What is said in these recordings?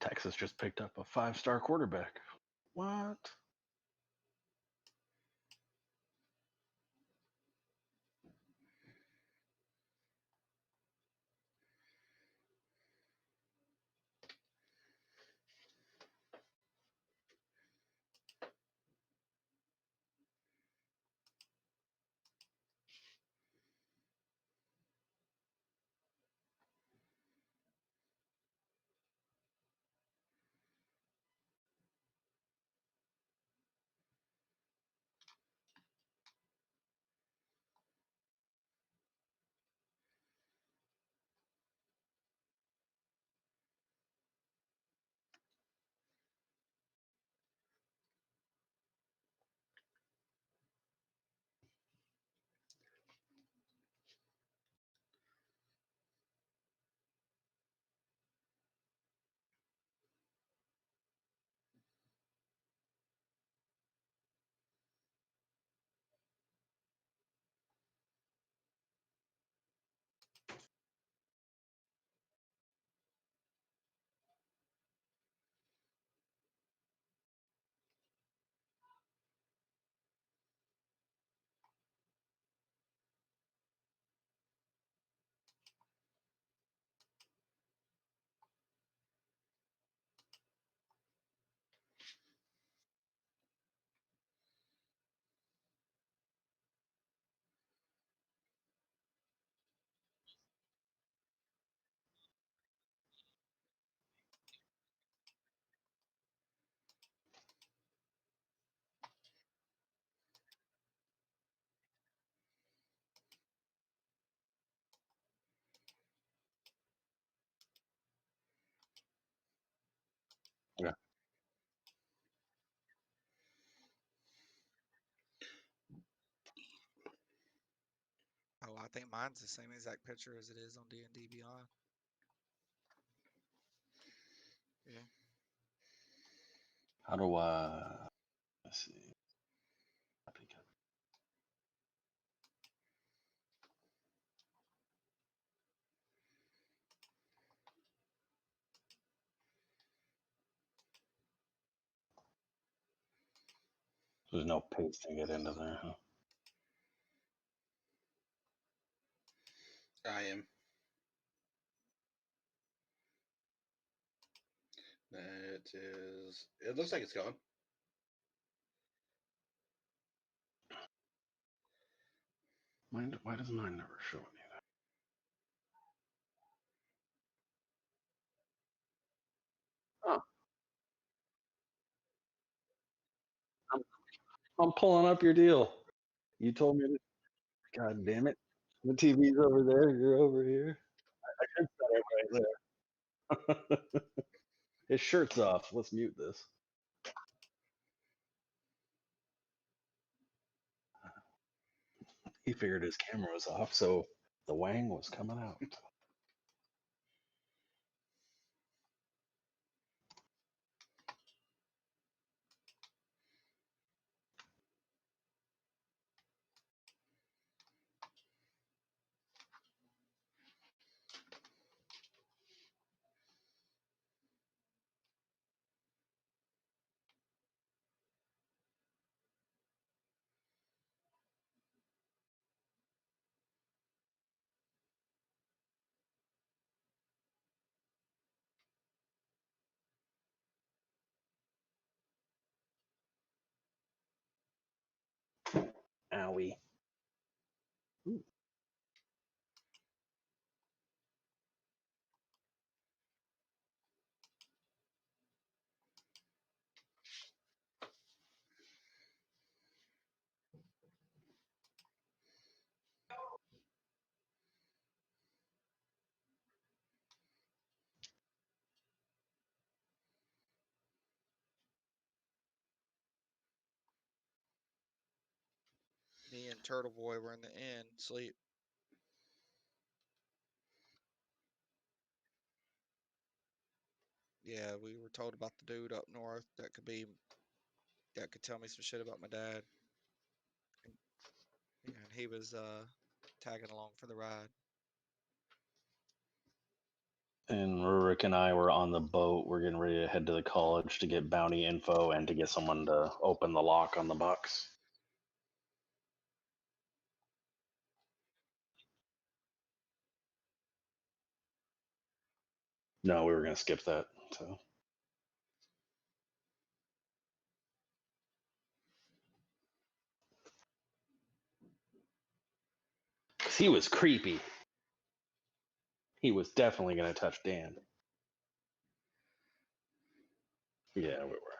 Texas just picked up a 5-star quarterback. What? Yeah. Oh, I think mine's the same exact picture as it is on D&D Beyond. Yeah. How do I? Let's see. There's no pasting it into there, huh? I am. It is. It looks like it's gone. Why does mine never show any of that? Oh, I'm pulling up your deal. You told me to. God damn it. The TV's over there. You're over here. I should set it right there. His shirt's off. Let's mute this. He figured his camera was off, so the wang was coming out. Owie. Ooh. Me and Turtle Boy were in the inn, sleep. Yeah, we were told about the dude up north that could tell me some shit about my dad. And he was tagging along for the ride. and Rurik and I were on the boat. We're getting ready to head to the college to get bounty info and to get someone to open the lock on the box. No, we were going to skip that. So. 'Cause he was creepy. He was definitely going to touch Dan. Yeah, we were.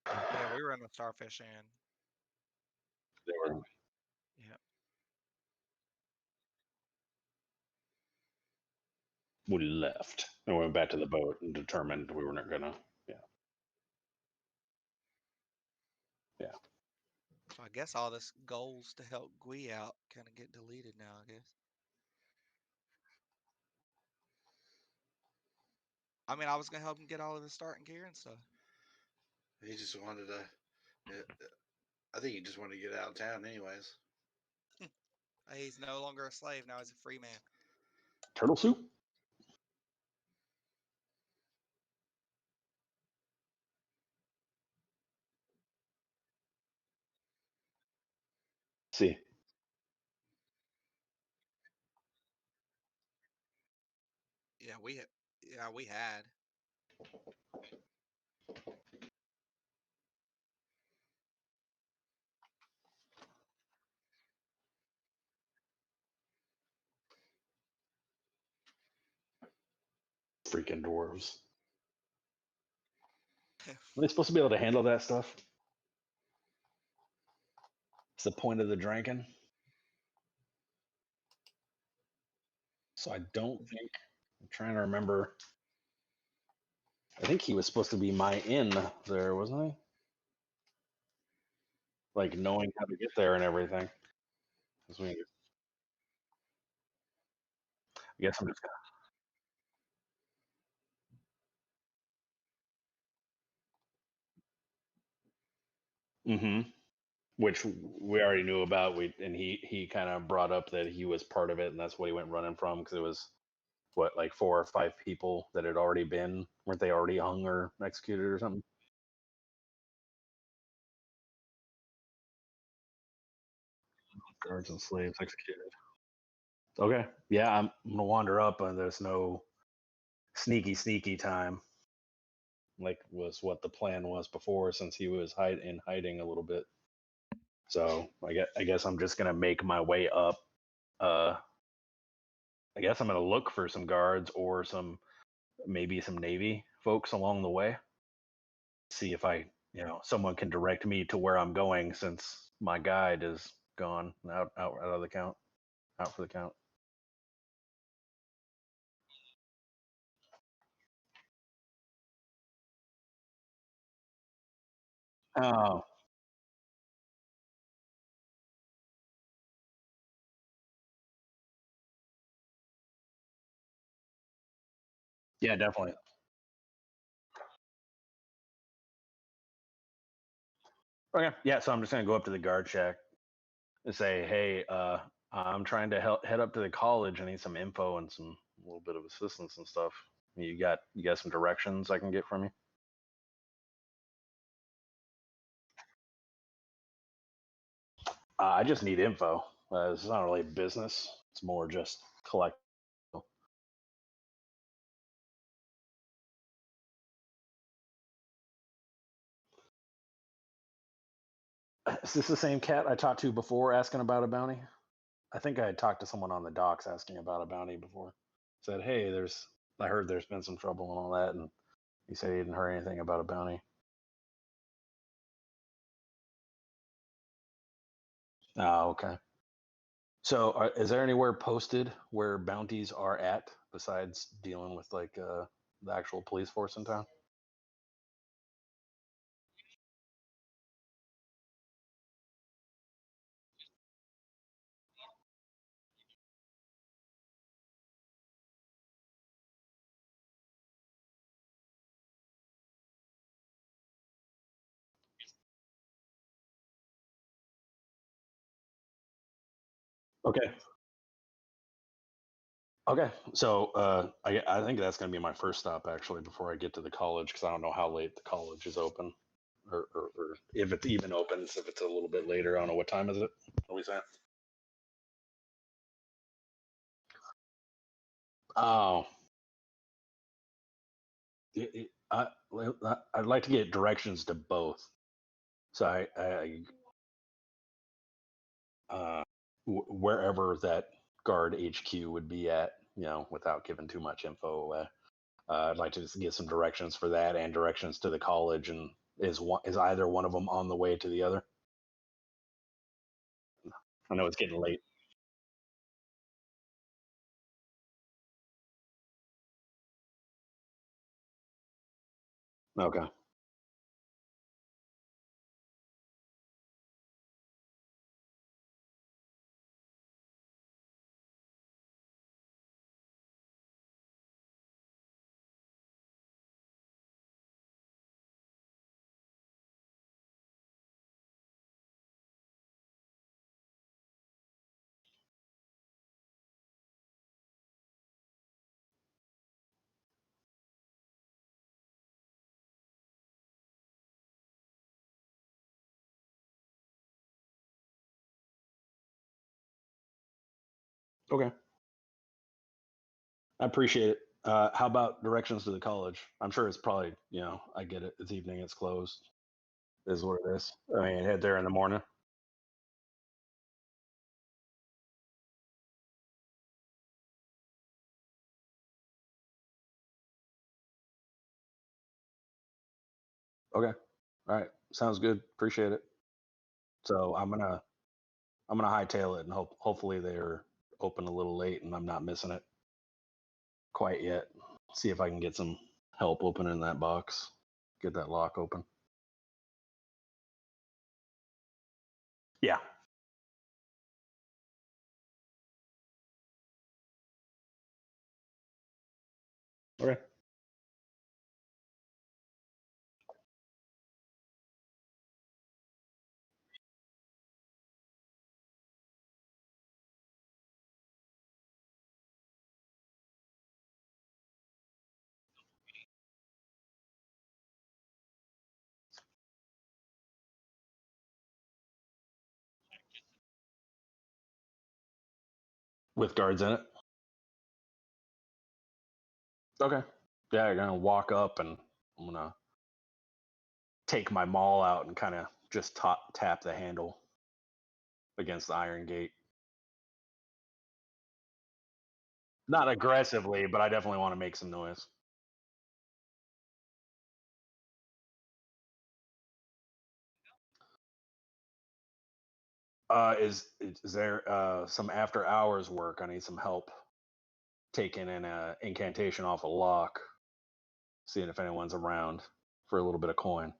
Yeah, we were in the Starfish Inn. They were. Yep. We left and went back to the boat and determined we weren't going to. Yeah. So I guess all this goals to help Gui out kind of get deleted now, I guess. I mean, I was going to help him get all of his starting gear and stuff. He just wanted to. I think he just wanted to get out of town, anyways. He's no longer a slave. Now he's a free man. Turtle soup? See. Yeah, we had. Freaking dwarves. Are they supposed to be able to handle that stuff? It's the point of the drinking. So I don't think, I'm trying to remember. I think he was supposed to be my in there, wasn't he? Like knowing how to get there and everything. I guess I'm just gonna. Mm-hmm. Which we already knew about. And he kind of brought up that he was part of it, and that's what he went running from because it was what, like 4 or 5 people that had already been, weren't they already hung or executed or something? Guards and slaves executed. Okay, yeah, I'm gonna wander up, and there's no sneaky time, like was what the plan was before, since he was hiding a little bit. So I guess I'm just gonna make my way up. I guess I'm gonna look for some guards or maybe some Navy folks along the way. See if someone can direct me to where I'm going, since my guide is gone out of the count, out for the count. Oh, yeah, definitely. Okay, yeah. So I'm just gonna go up to the guard shack and say, "Hey, I'm trying to head up to the college. I need some info and some a little bit of assistance and stuff. You got some directions I can get from you?" I just need info. It's not really business. It's more just collect. Is this the same cat I talked to before asking about a bounty? I think I had talked to someone on the docks asking about a bounty before. Said, "Hey, I heard there's been some trouble and all that," and he said he didn't hear anything about a bounty. Oh, okay. So, is there anywhere posted where bounties are at besides dealing with like the actual police force in town? Okay. Okay, so I think that's going to be my first stop actually before I get to the college because I don't know how late the college is open, or if it even opens. If it's a little bit later, I don't know what time is it. What are we saying? Oh, I'd like to get directions to both. So wherever that guard HQ would be at, without giving too much info away. I'd like to just get some directions for that and directions to the college. And is either one of them on the way to the other? I know it's getting late. Okay. Okay. I appreciate it. How about directions to the college? I'm sure it's probably, I get it. It's evening. It's closed. Is what it is. I mean, head there in the morning. Okay. All right. Sounds good. Appreciate it. So I'm gonna hightail it and hopefully they're open a little late and I'm not missing it quite yet. See if I can get some help opening that box. Get that lock open. Yeah. Okay. With guards in it. Okay. Yeah, you're gonna walk up and I'm gonna take my maul out and kind of just tap the handle against the iron gate. Not aggressively, but I definitely want to make some noise. Is there some after hours work? I need some help taking an incantation off a lock, seeing if anyone's around for a little bit of coin.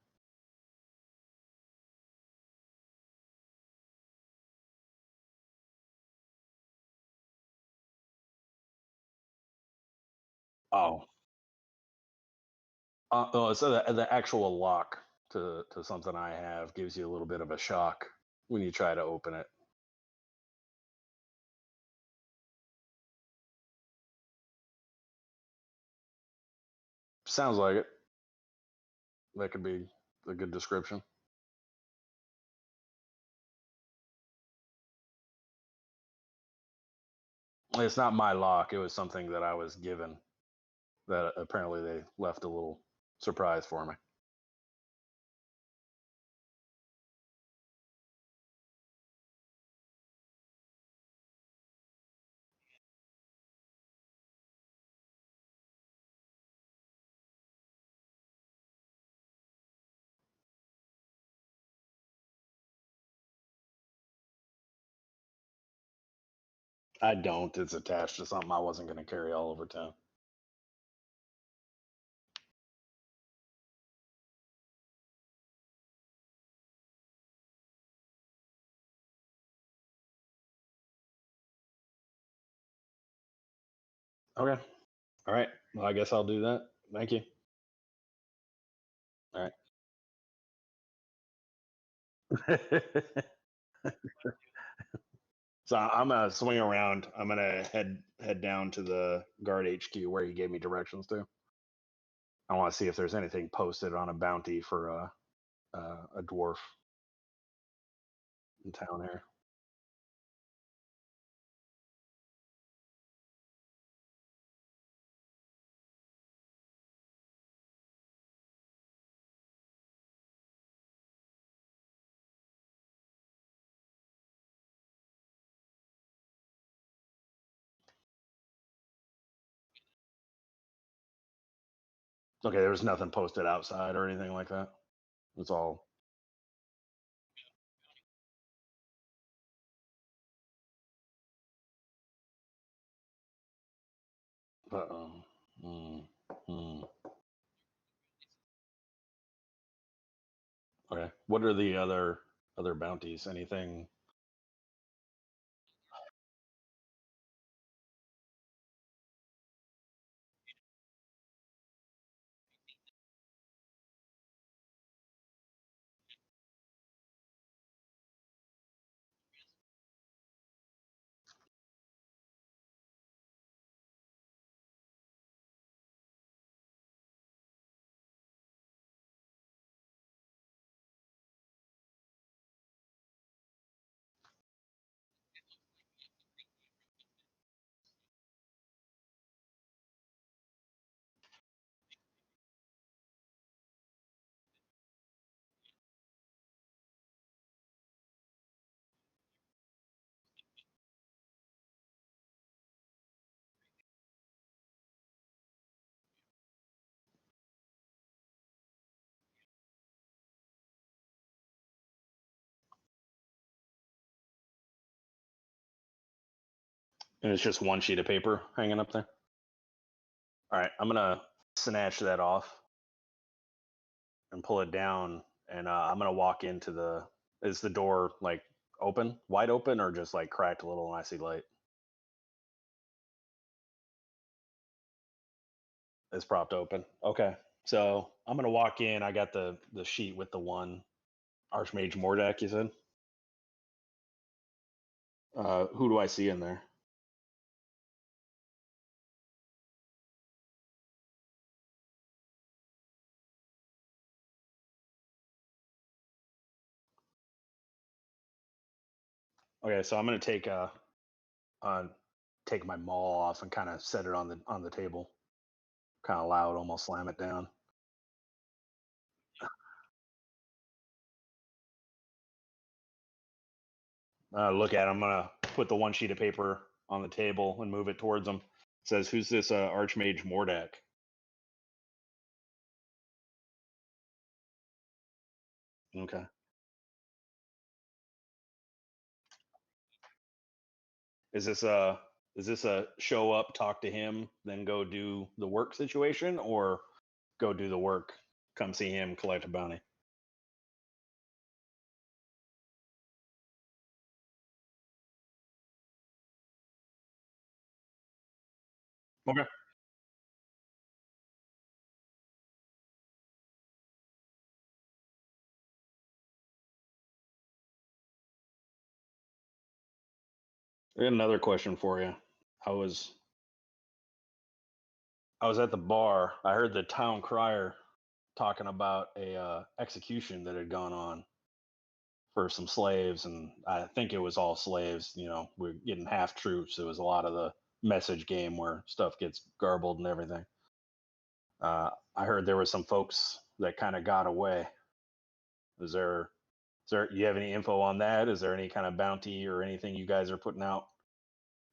Oh, so the actual lock to something I have gives you a little bit of a shock when you try to open it. Sounds like it. That could be a good description. It's not my lock. It was something that I was given that apparently they left a little surprise for me. I don't. It's attached to something I wasn't going to carry all over town. Okay. All right. Well, I guess I'll do that. Thank you. All right. So I'm gonna swing around. I'm gonna head down to the guard HQ where he gave me directions to. I want to see if there's anything posted on a bounty for a dwarf in town here. Okay, there was nothing posted outside or anything like that. It's all. Okay. What are the other bounties? Anything? And it's just one sheet of paper hanging up there. All right, I'm gonna snatch that off and pull it down, and I'm gonna walk into the. Is the door like open, wide open, or just like cracked a little and I see light? It's propped open. Okay, so I'm gonna walk in. I got the sheet with the one Archmage Mordak. You said. Who do I see in there? Okay, so I'm gonna take my maul off and kind of set it on the table, kind of loud, almost slam it down. Look at him. I'm gonna put the one sheet of paper on the table and move it towards him. It says, "Who's this Archmage Mordak?" Okay. Is this a show up, talk to him, then go do the work situation, or go do the work, come see him, collect a bounty? Okay. I got another question for you. I was at the bar. I heard the town crier talking about a execution that had gone on for some slaves, and I think it was all slaves. You know, we're getting half troops. It was a lot of the message game where stuff gets garbled and everything. I heard there was some folks that kind of got away. Is there you have any info on that? Is there any kind of bounty or anything you guys are putting out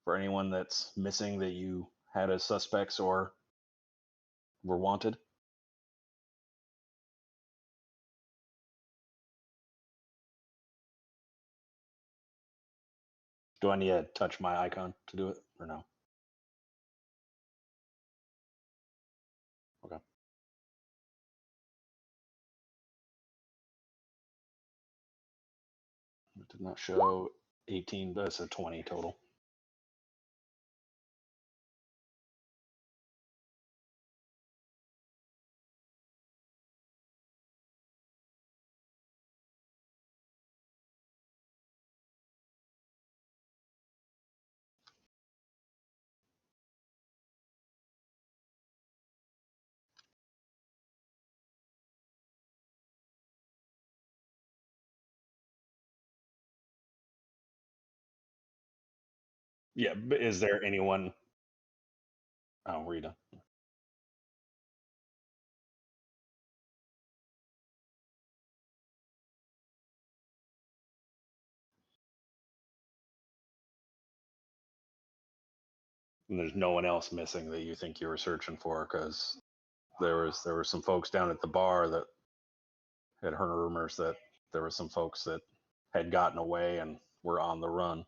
for anyone that's missing that you had as suspects or were wanted? Do I need to touch my icon to do it or no? Okay. It did not show 18, but it's a 20 total. Yeah, but is there anyone? Oh, Rita. And there's no one else missing that you think you were searching for, because there were some folks down at the bar that had heard rumors that there were some folks that had gotten away and were on the run.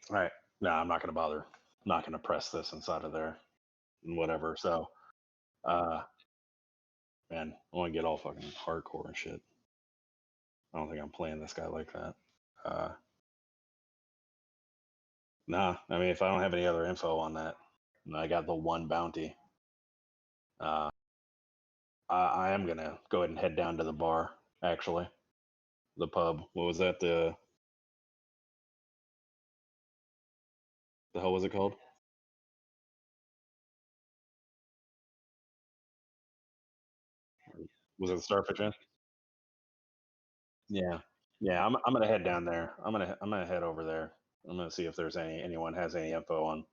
Right. No, I'm not going to bother. I'm not going to press this inside of there and whatever. So, uh, man, I want to get all fucking hardcore and shit. I don't think I'm playing this guy like that. Nah, I mean, if I don't have any other info on that, and I got the one bounty, uh, I am going to go ahead and head down to the bar, actually. The pub. What was that? The hell was it called? Was it the Starfish Inn? Yeah, yeah. I'm gonna head down there. I'm gonna head over there. I'm gonna see if there's anyone has any info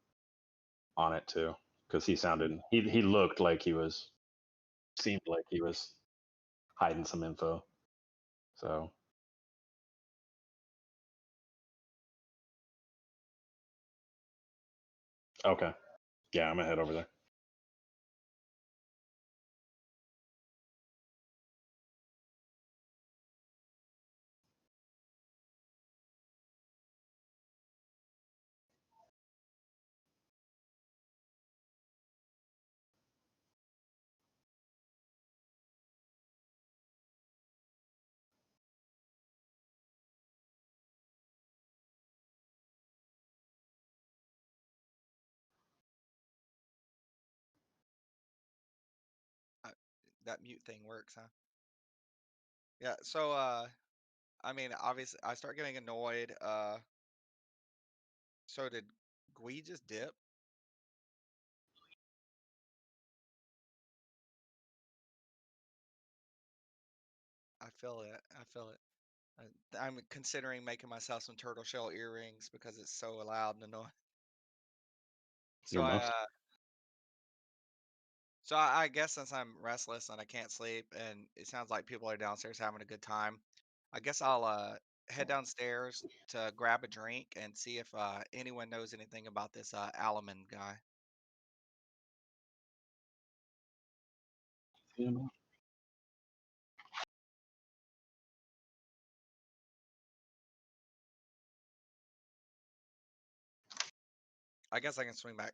on it too, because he looked like he was seemed like he was hiding some info. So okay, yeah, I'm gonna head over there. Uh, that mute thing works, huh? Yeah. So, I mean, obviously, I start getting annoyed. So did Gui just dip? I feel it. I feel it. I'm considering making myself some turtle shell earrings because it's so loud and annoying. So I, Earmuffs. uh, so I guess since I'm restless and I can't sleep, and it sounds like people are downstairs having a good time, I guess I'll head downstairs to grab a drink and see if anyone knows anything about this Alaman guy. I guess I can swing back.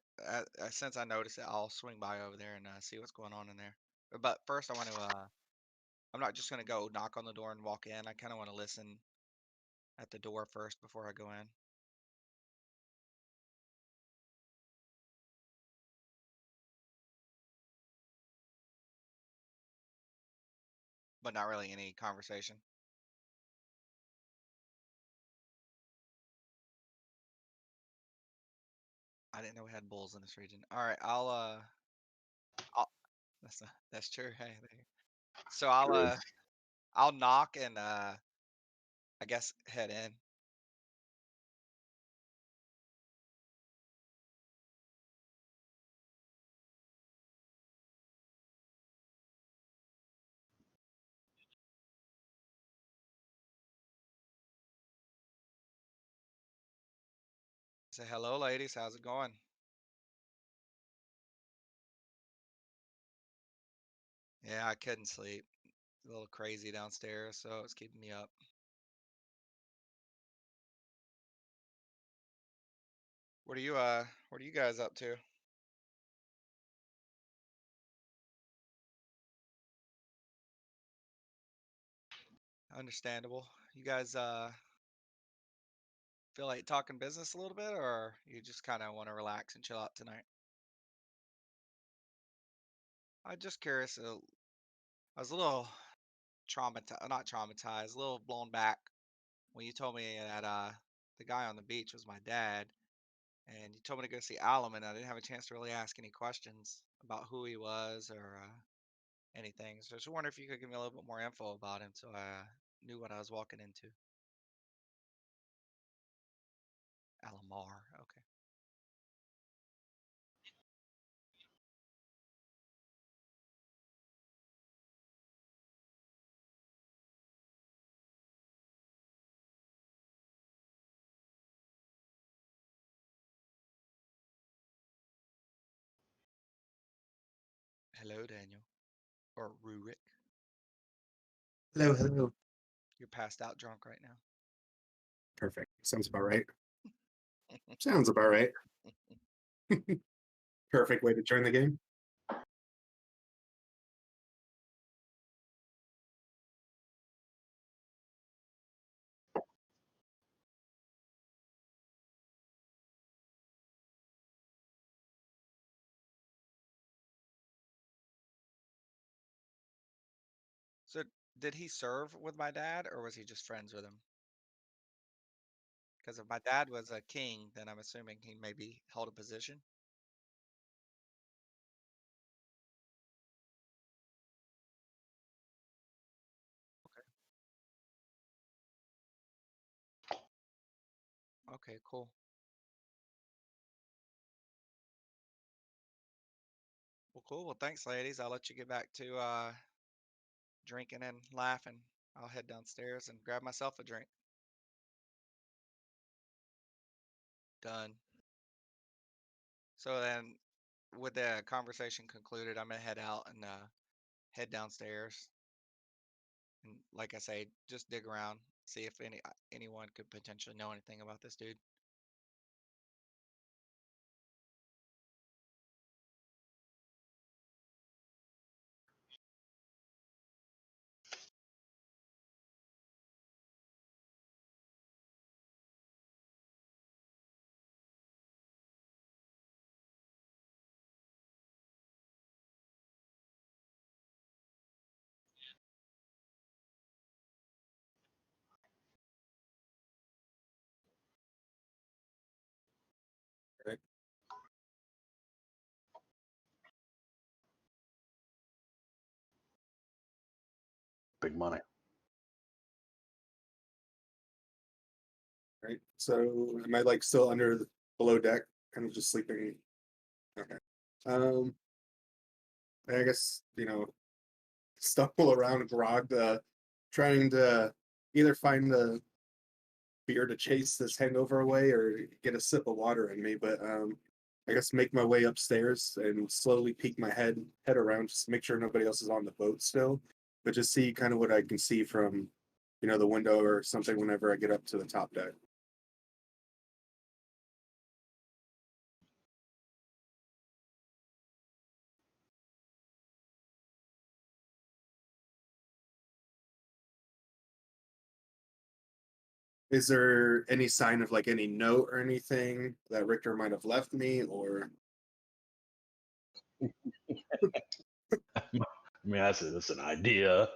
Since I noticed it, I'll swing by over there and see what's going on in there. But first, I want to. I'm not just gonna go knock on the door and walk in. I kind of want to listen at the door first before I go in. But not really any conversation. I didn't know we had bulls in this region. All right, I'll that's true. Hey, there. So True. I'll knock and I guess head in. Say hello, ladies. How's it going? Yeah, I couldn't sleep. A little crazy downstairs, so it's keeping me up. What are you guys up to? Understandable. You guys feel like talking business a little bit, or you just kind of want to relax and chill out tonight? I'm just curious. I was a little traumatized, not traumatized, a little blown back when you told me that the guy on the beach was my dad, and you told me to go see Alum, and I didn't have a chance to really ask any questions about who he was or anything. So I just wonder if you could give me a little bit more info about him so I knew what I was walking into. Alamar, okay. Hello, Daniel. Or Rurik. Hello, hello. You're passed out drunk right now. Perfect. Sounds about right. Sounds about right. Perfect way to join the game. So did he serve with my dad or was he just friends with him? Because if my dad was a king, then I'm assuming he maybe held a position. Okay, cool. Well, cool. Well, thanks, ladies. I'll let you get back to drinking and laughing. I'll head downstairs and grab myself a drink. Done. So then, with the conversation concluded, I'm gonna head out and head downstairs. And like I say, just dig around, see if anyone could potentially know anything about this dude. Right. Big money. Right. So am I like still under below deck, kind of just sleeping? Okay. Um, I guess stumble around grog, trying to either find the beer to chase this hangover away or get a sip of water in me. But I guess make my way upstairs and slowly peek my head around just to make sure nobody else is on the boat still. But just see kind of what I can see from the window or something whenever I get up to the top deck. Is there any sign of like any note or anything that Richter might have left me or I mean, that's an idea.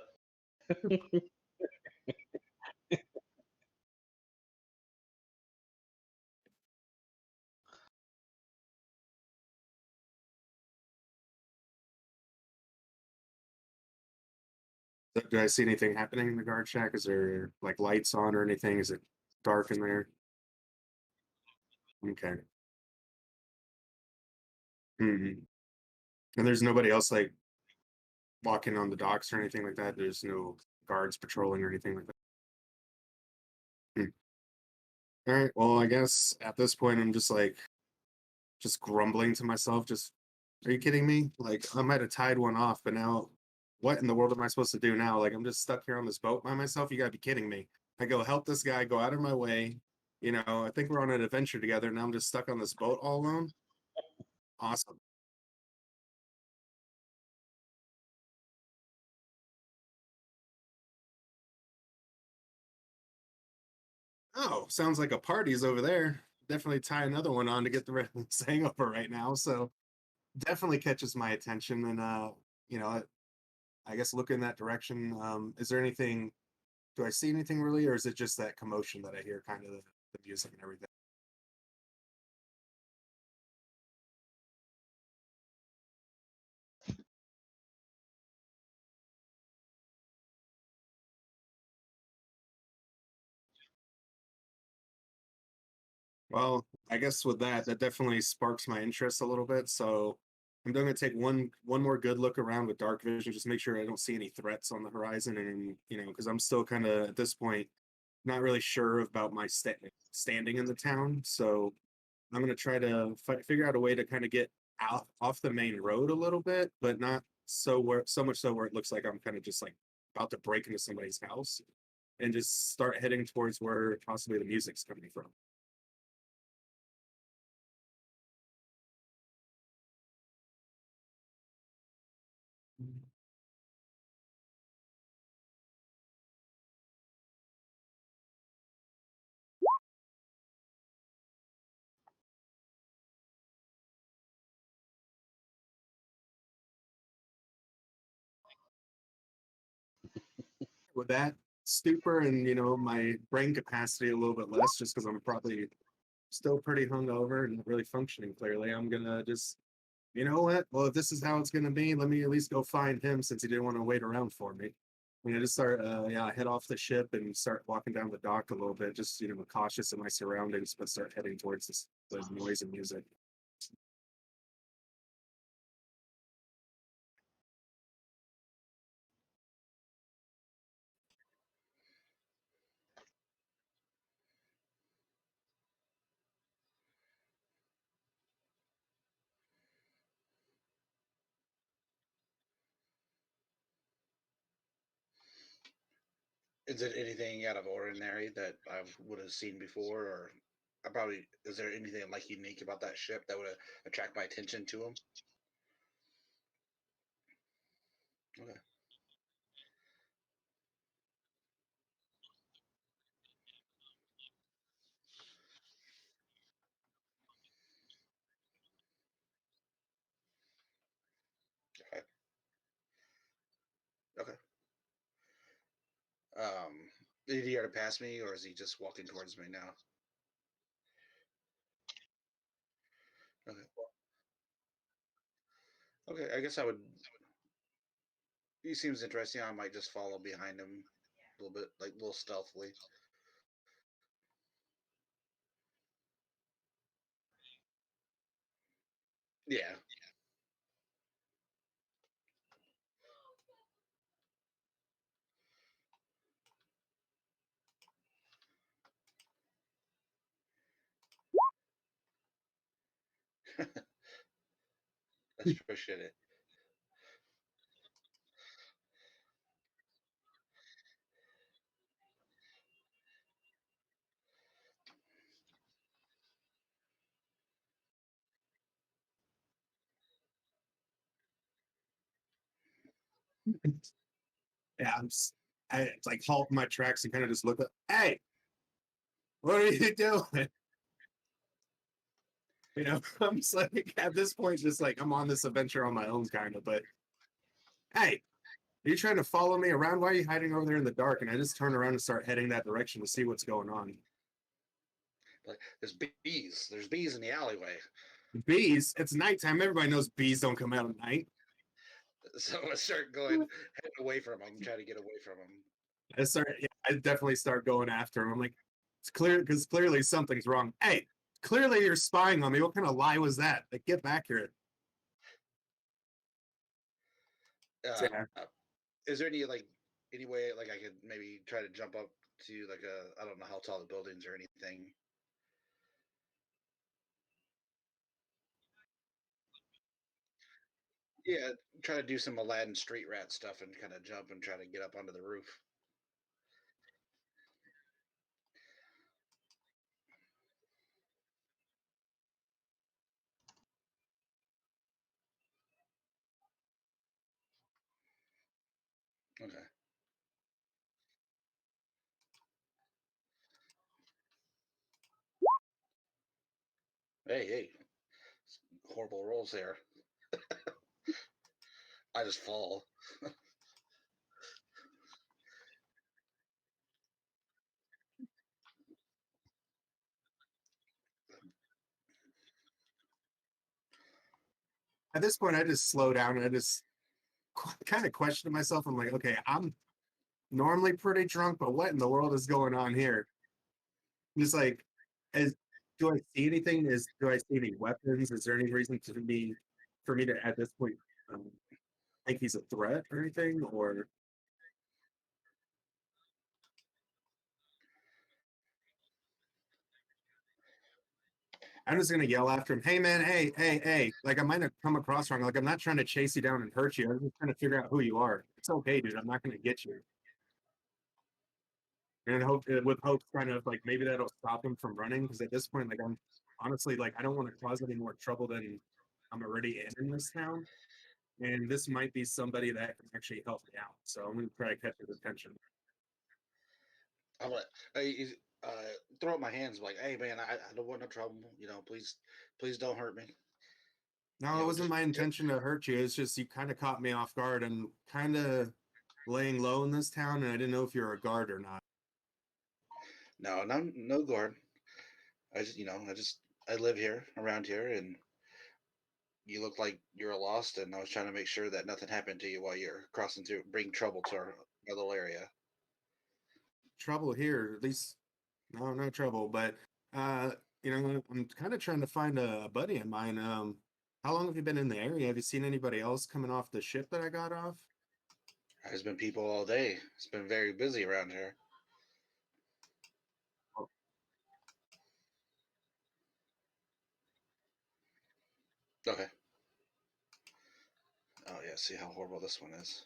do I see anything happening in the guard shack? Is there like lights on or anything? Is it dark in there? Okay. Hmm. And there's nobody else like walking on the docks or anything like that. There's no guards patrolling or anything like that. Hmm. All right. Well, I guess at this point, I'm just grumbling to myself. Just, are you kidding me? Like, I might have tied one off, but now, what in the world am I supposed to do now? Like, I'm just stuck here on this boat by myself. You gotta be kidding me. I go help this guy, go out of my way. I think we're on an adventure together. Now I'm just stuck on this boat all alone. Awesome. Oh, sounds like a party's over there. Definitely tie another one on to get the rest of this hangover right now. So definitely catches my attention. And you know, I guess look in that direction. Is there anything? Do I see anything really, or is it just that commotion that I hear, kind of the music and everything? Well, I guess with that, that definitely sparks my interest a little bit. So I'm going to take one more good look around with dark vision, just make sure I don't see any threats on the horizon, and because I'm still kind of at this point not really sure about my standing in the town. So I'm going to try to figure out a way to kind of get out off the main road a little bit, but not so much so where it looks like I'm kind of just like about to break into somebody's house, and just start heading towards where possibly the music's coming from. With that stupor and my brain capacity a little bit less, just because I'm probably still pretty hungover and not really functioning clearly, I'm gonna just, you know what? Well, if this is how it's gonna be, let me at least go find him since he didn't want to wait around for me. I'm gonna just start, head off the ship and start walking down the dock a little bit, just cautious of my surroundings, but start heading towards the noise and music. Is it anything out of ordinary that I would have seen before, or I probably is there anything like unique about that ship that would attract my attention to him? Okay. Okay. Okay. Did he already pass me, or is he just walking towards me now? Okay. Okay. I guess I would. He seems interesting. I might just follow behind him a little bit, like a little stealthily. Yeah. I appreciate it. Yeah, I like halt my tracks and kind of just look up. Hey, what are you doing? I'm just like at this point, just like I'm on this adventure on my own, kind of. But hey, are you trying to follow me around? Why are you hiding over there in the dark? And I just turn around and start heading that direction to see what's going on. Like there's bees. There's bees in the alleyway. Bees? It's nighttime. Everybody knows bees don't come out at night. So I start going, heading away from him, trying to get away from him. I definitely start going after him. I'm like, it's clear because clearly something's wrong. Hey, clearly you're spying on me. What kind of lie was that? Like, get back here. Uh, Yeah. is there any way like I could maybe try to jump up to like I don't know how tall the buildings or anything. Yeah, try to do some Aladdin street rat stuff and kind of jump and try to get up onto the roof. Okay. Hey, horrible rolls there. I just fall. At this point, I just slow down and I just kind of question myself. I'm like, okay, I'm normally pretty drunk, but what in the world is going on here? Just like, as do I see anything? Do I see any weapons? Is there any reason for me to at this point um, think he's a threat or anything? Or I'm just gonna yell after him, "Hey man, hey, hey, hey!" Like I might have come across wrong. Like I'm not trying to chase you down and hurt you. I'm just trying to figure out who you are. It's okay, dude. I'm not gonna get you. And hope with hope kind of like maybe that'll stop him from running because at this point, like I'm honestly like I don't want to cause any more trouble than I'm already in this town. And this might be somebody that can actually help me out. So I'm gonna try to catch his attention. I'm gonna uh, throw up my hands like, hey man, I don't want no trouble. You know, please don't hurt me. No, You it know, wasn't just my intention to hurt you. It's just you kind of caught me off guard and kind of laying low in this town, and I didn't know if you're a guard or not. no guard. I live here around here, and you look like you're lost, and I was trying to make sure that nothing happened to you while you're crossing through, bring trouble to our little area. Trouble here, at least no trouble. But uh, I'm kind of trying to find a buddy of mine. How long have you been in the area? Have you seen anybody else coming off the ship that I got off? There's been people all day. It's been very busy around here. Okay. Oh yeah, see how horrible this one is.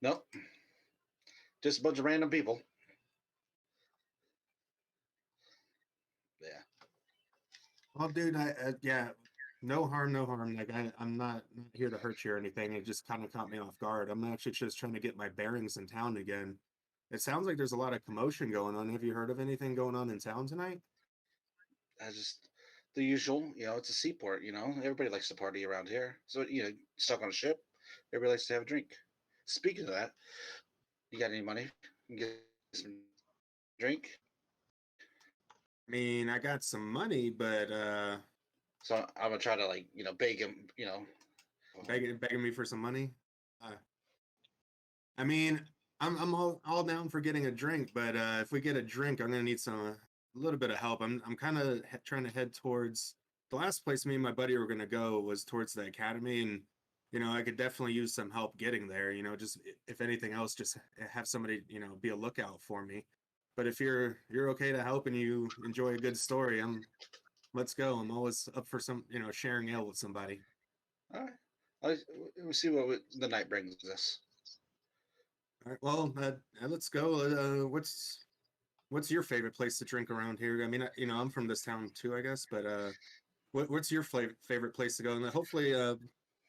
Nope, just a bunch of random people. Yeah. Well, dude, yeah, no harm, no harm. Like I'm not here to hurt you or anything. It just kind of caught me off guard. I'm actually just trying to get my bearings in town again. It sounds like there's a lot of commotion going on. Have you heard of anything going on in town tonight? I just the usual. You know, it's a seaport. You know, everybody likes to party around here. So you know, stuck on a ship, everybody likes to have a drink. Speaking of that, you got any money? You can get some drink. I mean, I got some money, but So I'm gonna try to like beg him. You know, begging me for some money. Uh, I mean, I'm all down for getting a drink, but if we get a drink, I'm gonna need a little bit of help. I'm kind of trying to head towards the last place me and my buddy were gonna go was towards the academy, and I could definitely use some help getting there. Just if anything else, just have somebody be a lookout for me. But if you're okay to help and you enjoy a good story, let's go. I'm always up for some sharing ale with somebody. all right. We'll see what the night brings us. All right, well, let's go. What's your favorite place to drink around here? I mean, I'm from this town too, I guess, but what's your favorite place to go? And then hopefully,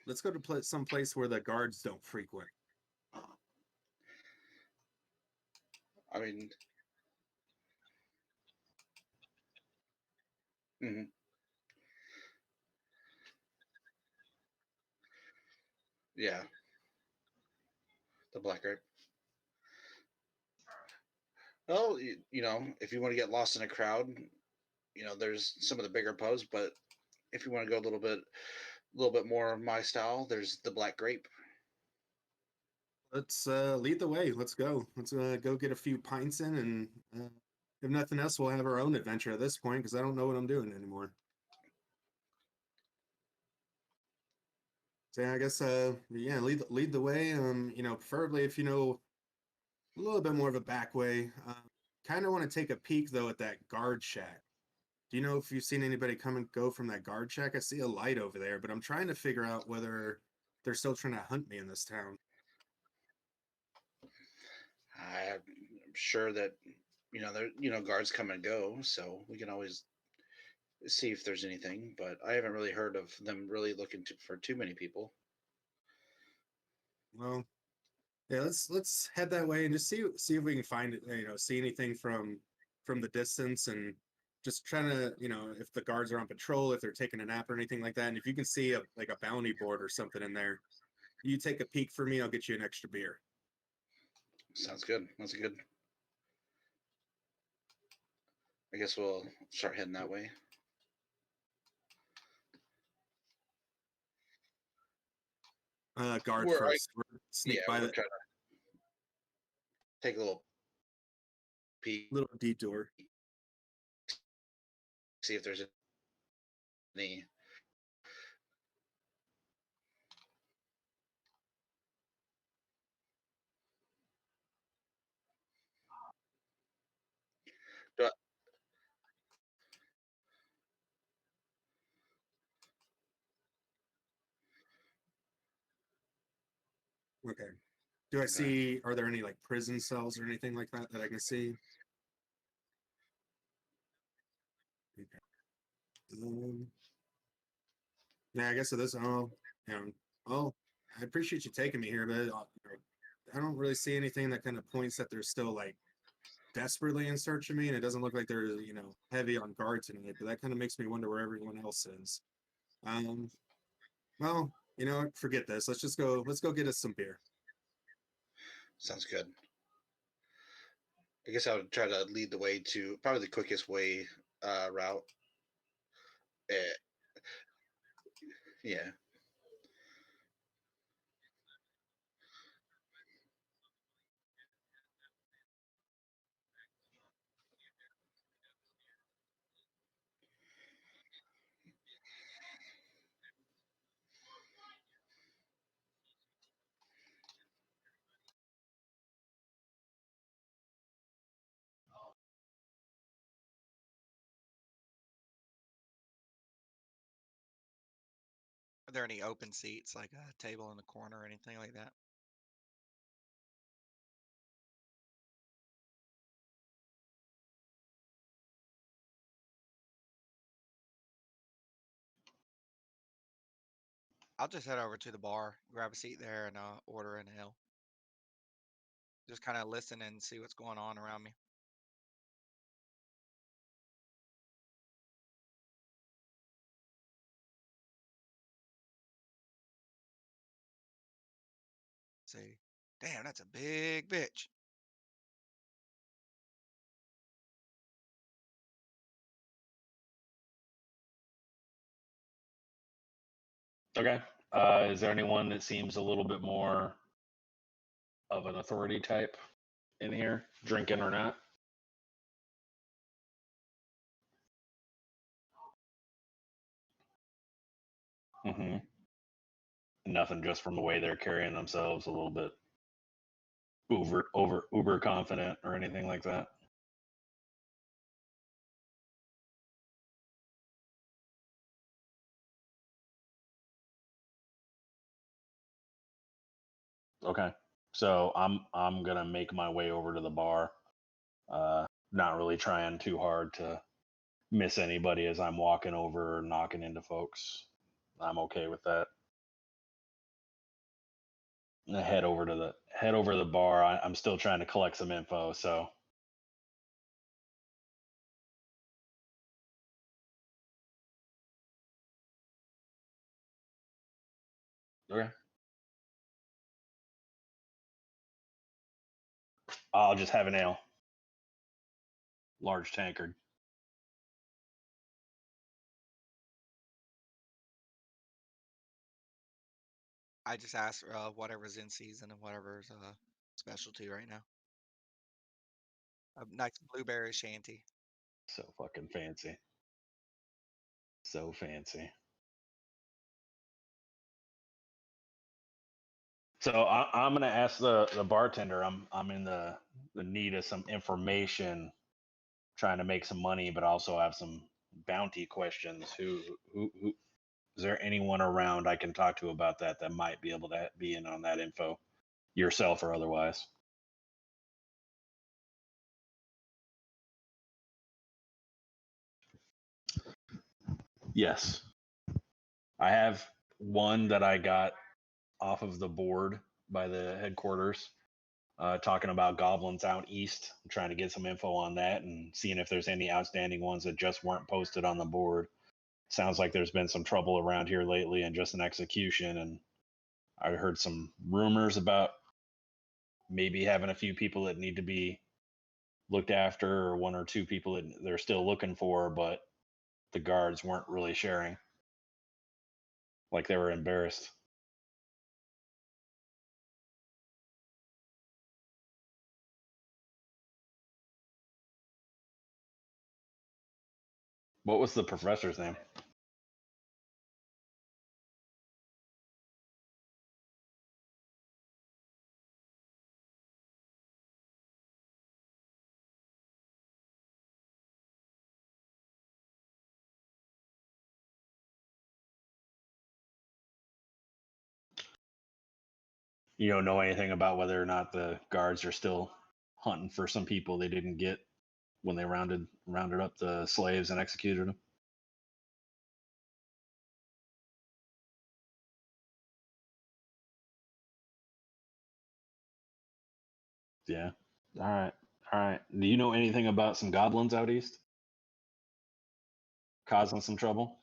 let's go to some place where the guards don't frequent. I mean, mhm. Yeah, the black grape. Well, if you want to get lost in a crowd, there's some of the bigger pubs, but if you want to go a little bit more my style, there's the black grape. Let's lead the way. Let's go. Let's go get a few pints in, and if nothing else, we'll have our own adventure at this point because I don't know what I'm doing anymore. So yeah, I guess yeah, lead the way. Preferably if you know a little bit more of a back way. Kind of want to take a peek though at that guard shack. Do you know if you've seen anybody come and go from that guard shack? I see a light over there, but I'm trying to figure out whether they're still trying to hunt me in this town. I'm sure that there guards come and go, so we can always see if there's anything. But I haven't really heard of them really looking for too many people. Well, yeah, let's head that way and just see if we can find it. See anything from the distance and just trying to if the guards are on patrol, if they're taking a nap or anything like that. And if you can see a bounty board or something in there, you take a peek for me. I'll get you an extra beer. Sounds good. That's good. I guess we'll start heading that way. Guard We're, first. Sneak by we're the trying to take a little peek, little detour. see if there's any. Okay. Do I see? Are there any like prison cells or anything like that that I can see? Okay. Yeah, I guess it is. Oh, I appreciate you taking me here, but I don't really see anything that kind of points that they're still like desperately in search of me, and it doesn't look like they're heavy on guard tonight. But that kind of makes me wonder where everyone else is. Well, forget this. Let's just go. Let's go get us some beer. Sounds good. I guess I would try to lead the way to probably the quickest way route. Yeah. Are there any open seats, like a table in the corner or anything like that? I'll just head over to the bar, grab a seat there, and order an ale. Just kind of listen and see what's going on around me. See, damn, that's a big bitch. Okay. Is there anyone that seems a little bit more of an authority type in here, drinking or not? Mm-hmm. Nothing, just from the way they're carrying themselves, a little bit uber confident or anything like that. Okay. So I'm gonna make my way over to the bar. Not really trying too hard to miss anybody as I'm walking over or knocking into folks. I'm okay with that. I head over to the bar. I'm still trying to collect some info, so okay. I'll just have an ale. Large tankard. I just ask whatever's in season and whatever's specialty right now. A nice blueberry shanty. So fucking fancy. So fancy. So I'm gonna ask the bartender. I'm in the need of some information, trying to make some money, but also have some bounty questions. Who is there anyone around I can talk to about that might be able to be in on that info, yourself or otherwise? Yes, I have one that I got off of the board by the headquarters, talking about goblins out east. I'm trying to get some info on that and seeing if there's any outstanding ones that just weren't posted on the board. Sounds like there's been some trouble around here lately and just an execution. And I heard some rumors about maybe having a few people that need to be looked after, or one or two people that they're still looking for, but the guards weren't really sharing. Like they were embarrassed. What was the professor's name? You don't know anything about whether or not the guards are still hunting for some people they didn't get when they rounded up the slaves and executed them. Yeah. All right. All right. Do you know anything about some goblins out east causing some trouble?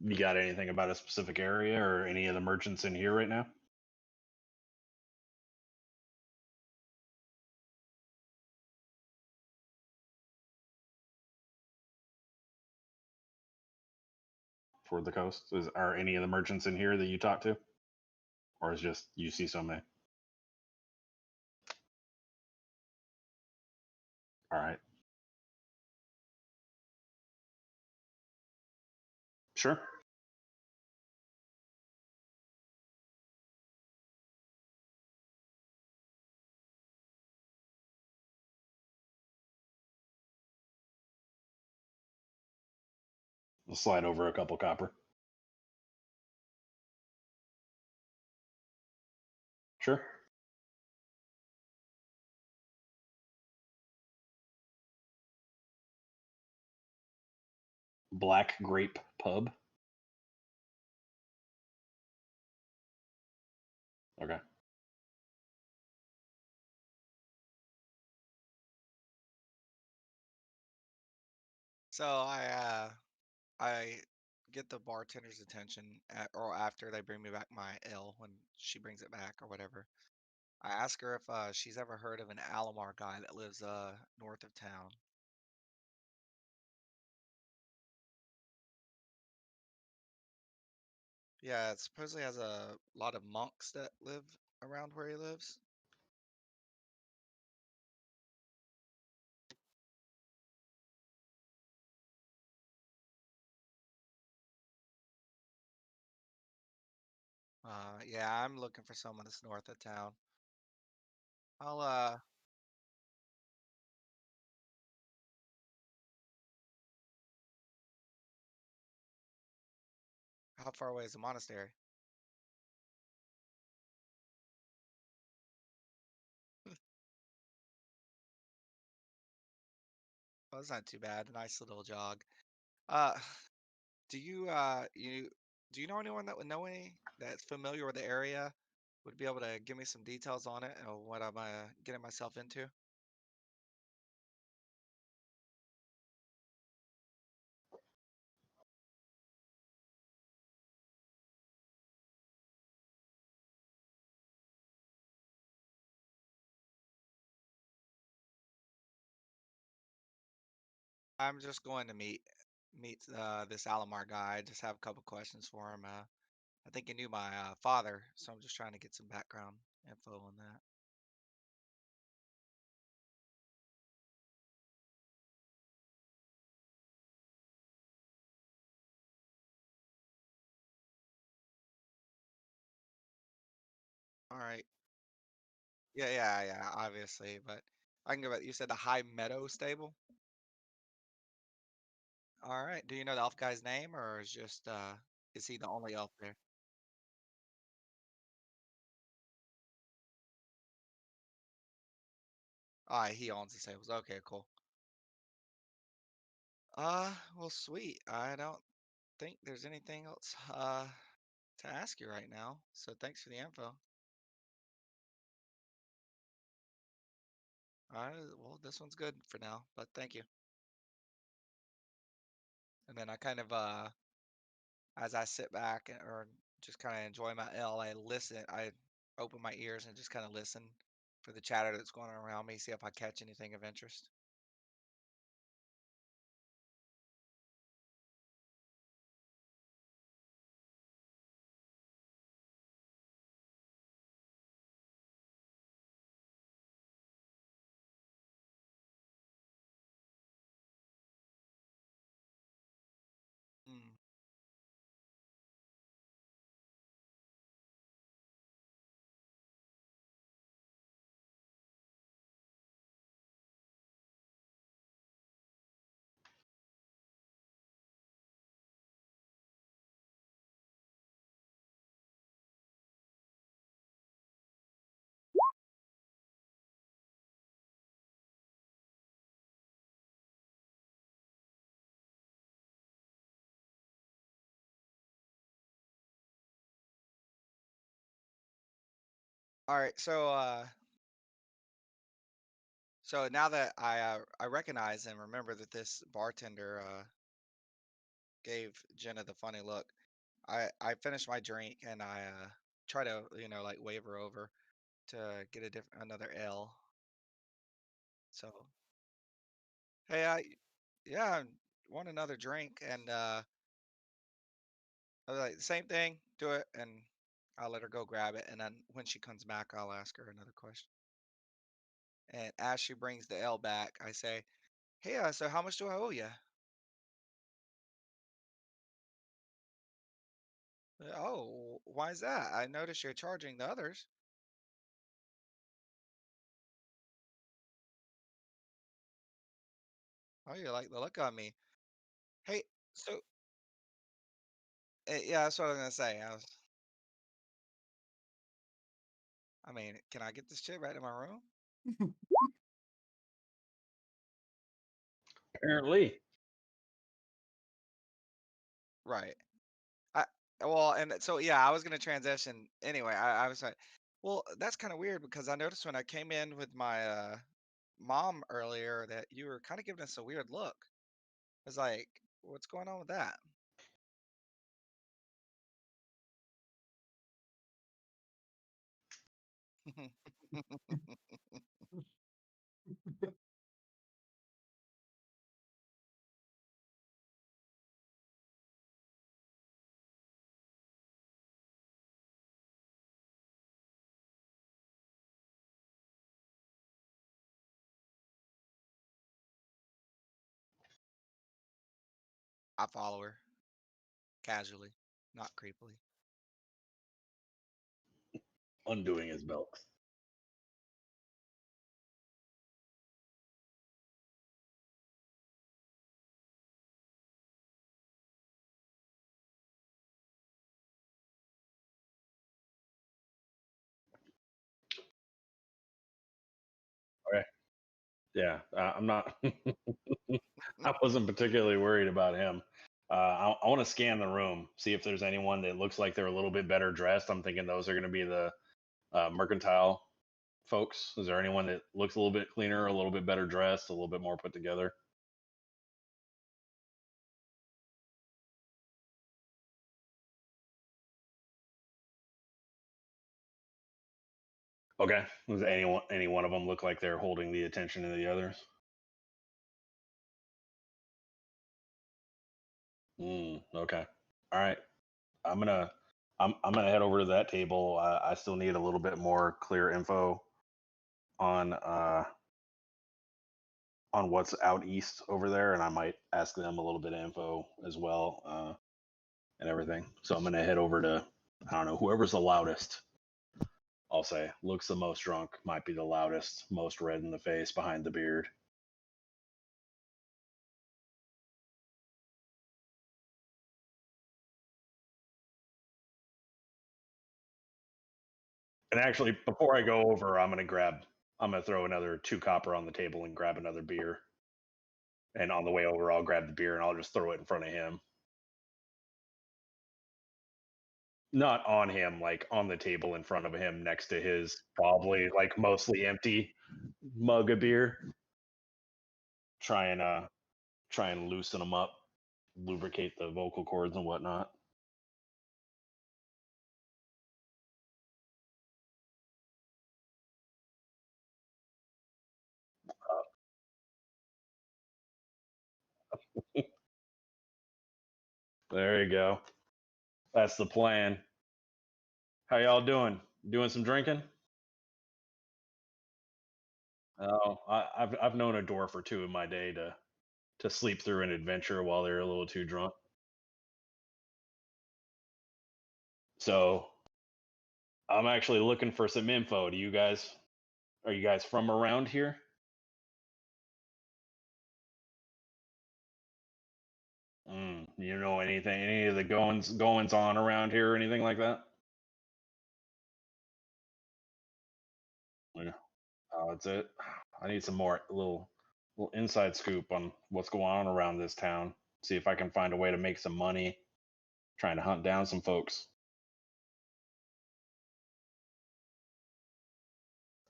You got anything about a specific area or any of the merchants in here right now? Toward the coast? Are any of the merchants in here that you talk to? Or is just you see so many? All right. Sure. We'll slide over a couple copper. Sure. Black Grape Pub. Okay. So I get the bartender's attention or after they bring me back my ale when she brings it back or whatever. I ask her if she's ever heard of an Alomar guy that lives north of town. Yeah, it supposedly has a lot of monks that live around where he lives. Yeah, I'm looking for someone that's north of town. I'll how far away is the monastery? Well, that's not too bad. A nice little jog. Uh, do you do you know anyone that would know any that's familiar with the area? Would be able to give me some details on it and what I'm getting myself into? I'm just going to meet this Alomar guy. I just have a couple questions for him. I think he knew my father, so I'm just trying to get some background info on that. All right. Yeah, obviously, but I can go back. You said the High Meadow Stable? All right. Do you know the elf guy's name, or is he the only elf there? Ah, he owns the stables. Okay, cool. Well, sweet. I don't think there's anything else to ask you right now. So thanks for the info. All right. Well, this one's good for now, but thank you. And then I kind of as I sit back or just kind of enjoy my L. I listen. I open my ears and just kind of listen for the chatter that's going on around me. See if I catch anything of interest. Mm. All right, so now that I recognize and remember that this bartender gave Jenna the funny look, I finish my drink and I try to like wave her over to get another L. So hey, yeah, I want another drink, and I was like same thing, do it, and I'll let her go grab it, and then when she comes back, I'll ask her another question. And as she brings the L back, I say, "Hey, so how much do I owe you?" Oh, why is that? I noticed you're charging the others. Oh, you like the look on me. Hey, so yeah, that's what I was gonna say. I mean, can I get this chick right in my room? Apparently. Right. I well, and so yeah, I was gonna transition anyway. I was like, well, that's kind of weird because I noticed when I came in with my mom earlier that you were kind of giving us a weird look. I was like, what's going on with that? I follow her casually, not creepily. Undoing his belt. Okay. Yeah, I'm not. I wasn't particularly worried about him. I want to scan the room, see if there's anyone that looks like they're a little bit better dressed. I'm thinking those are going to be the mercantile folks. Is there anyone that looks a little bit cleaner, a little bit better dressed, a little bit more put together? Okay. Does any one of them look like they're holding the attention of the others? Okay. All right. I'm gonna I'm gonna head over to that table. I still need a little bit more clear info on what's out east over there, and I might ask them a little bit of info as well, and everything. So I'm gonna head over to, I don't know, whoever's the loudest. I'll say looks the most drunk, might be the loudest, most red in the face behind the beard. And actually, before I go over, I'm gonna throw another 2 copper on the table and grab another beer. And on the way over, I'll grab the beer and I'll just throw it in front of him. Not on him, like on the table in front of him, next to his probably like mostly empty mug of beer. Try and loosen them up, lubricate the vocal cords and whatnot. There you go. That's the plan. How y'all doing? Doing some drinking? Oh, I've known a dwarf or two in my day to sleep through an adventure while they're a little too drunk. So I'm actually looking for some info. Are you guys from around here? You know anything, any of the goings on around here or anything like that? Yeah. Oh, that's it. I need some more little inside scoop on what's going on around this town. See if I can find a way to make some money trying to hunt down some folks.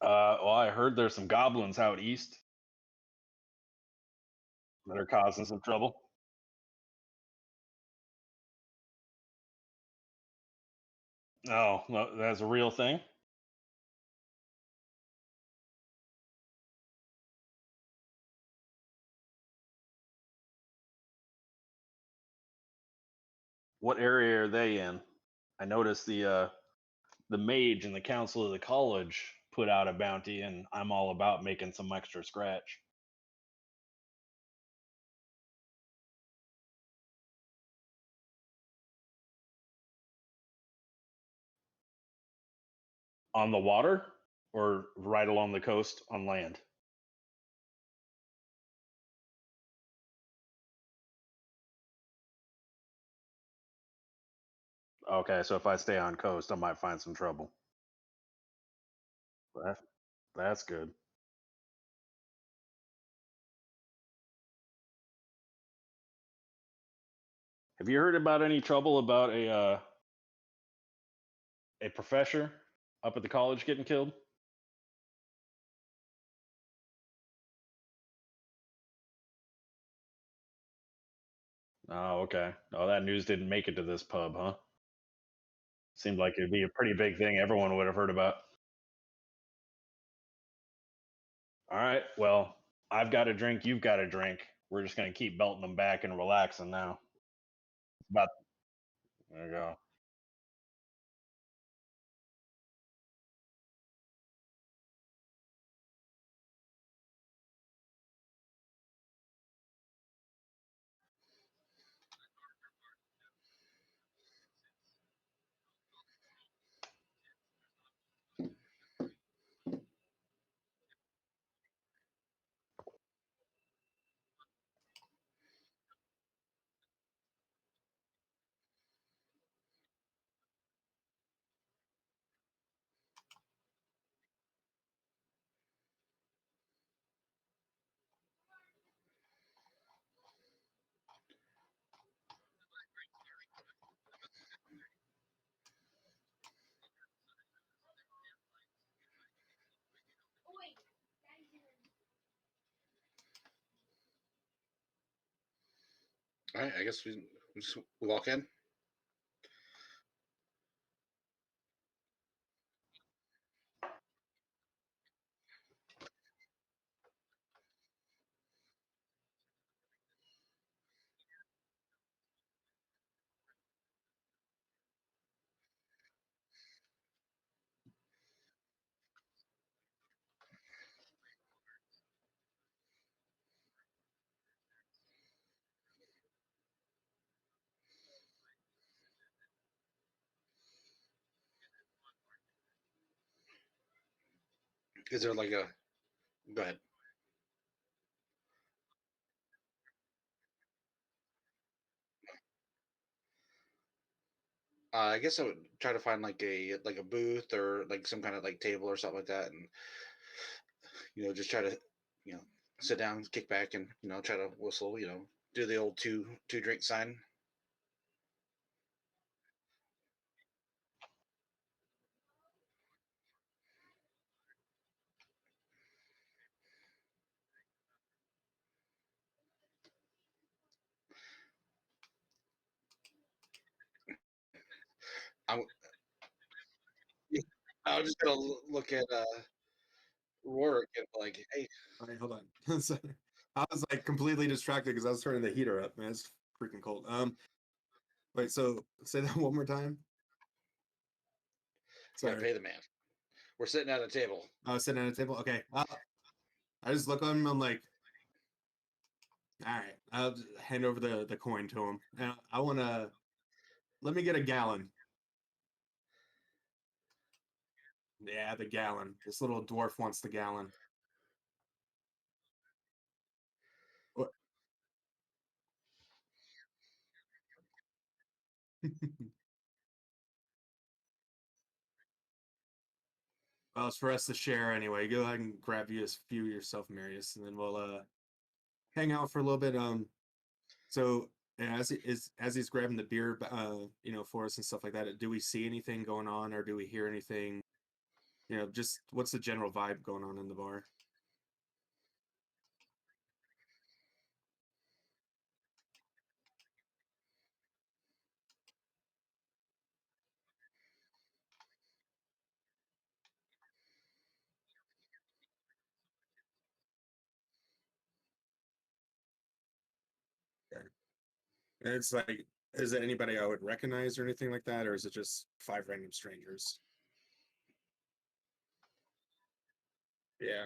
Well, I heard there's some goblins out east that are causing some trouble. Oh, no, that's a real thing. What area are they in? I noticed the mage and the council of the college put out a bounty, and I'm all about making some extra scratch. On the water or right along the coast on land? Okay, so if I stay on coast, I might find some trouble. That, that's good. Have you heard about any trouble about a professor up at the college getting killed? Oh, okay. Oh, that news didn't make it to this pub, huh? Seemed like it'd be a pretty big thing everyone would have heard about. All right. Well, I've got a drink. You've got a drink. We're just gonna keep belting them back and relaxing now. About there you go. All right, I guess we walk in. Is there like a? Go ahead. I guess I would try to find like a booth or like some kind of like table or something like that, and just try to you know sit down, kick back, and try to whistle. Do the old two drink sign. I'm I'm just gonna look at Rourke and like, hey, All right, hold on. Sorry. I was like completely distracted because I was turning the heater up, man. It's freaking cold. Wait, so say that one more time. Gotta Sorry. pay the man. We're sitting at a table. I was sitting at a table. Okay. I just look at him. I'm like, all right. I'll just hand over the coin to him. And I want to let me get a gallon. Yeah, the gallon. This little dwarf wants the gallon. What? Well, it's for us to share anyway. Go ahead and grab you a few yourself, Marius, and then we'll hang out for a little bit. So as he's grabbing the beer, for us and stuff like that, do we see anything going on, or do we hear anything? Just what's the general vibe going on in the bar? Okay. And it's like, is it anybody I would recognize or anything like that, or is it just 5 random strangers? Yeah.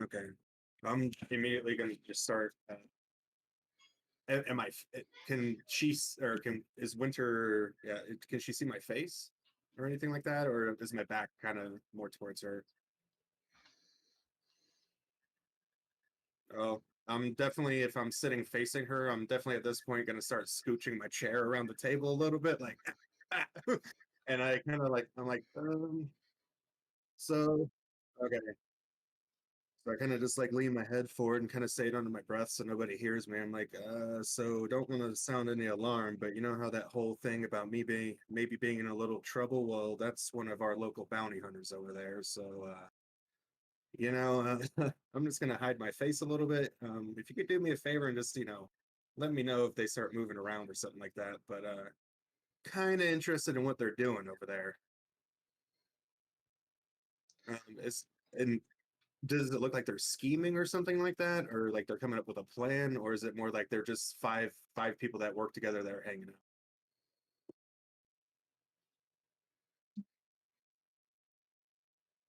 Okay. I'm immediately going to just start. Am I? Can she or is Winter? Yeah. Can she see my face or anything like that, or is my back kind of more towards her? Oh, I'm definitely, if I'm sitting facing her, I'm definitely at this point going to start scooching my chair around the table a little bit, like, and I kind of like, I'm like, so, okay. So I kind of just like lean my head forward and kind of say it under my breath so nobody hears me. I'm like, so don't want to sound any alarm, but you know how that whole thing about me maybe being in a little trouble? Well, that's one of our local bounty hunters over there. So, I'm just gonna hide my face a little bit. If you could do me a favor and just, let me know if they start moving around or something like that. But kind of interested in what they're doing over there. Is and does it look like they're scheming or something like that, or like they're coming up with a plan, or is it more like they're just five people that work together that are hanging out?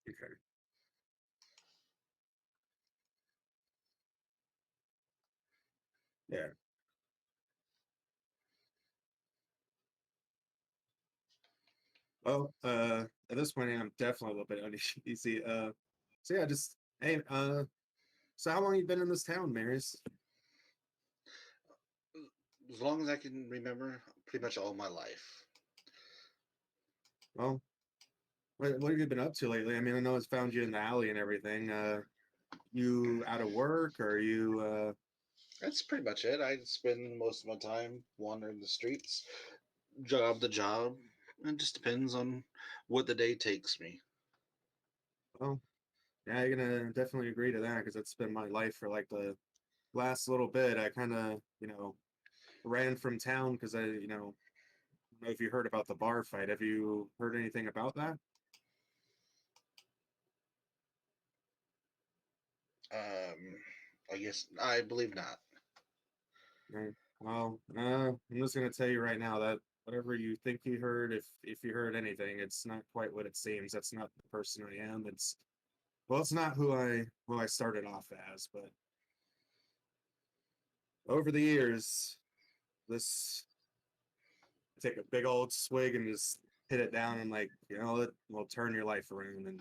Okay. Yeah. Well, at this point, I'm definitely a little bit uneasy. So yeah, just hey, so how long you been in this town, Marius? As long as I can remember, pretty much all my life. Well, what have you been up to lately? I mean, I know it's found you in the alley and everything. You out of work, or you? That's pretty much it. I spend most of my time wandering the streets, job to job. It just depends on what the day takes me. Well, yeah, I'm gonna definitely agree to that because it's been my life for like the last little bit. I kind of, ran from town because I don't know if you heard about the bar fight. Have you heard anything about that? Um, I guess I believe not. Right. Well, I'm just gonna tell you right now that whatever you think you heard, if you heard anything, it's not quite what it seems. That's not the person I am. It's not who I started off as, but over the years, this take a big old swig and just hit it down and like, it will turn your life around and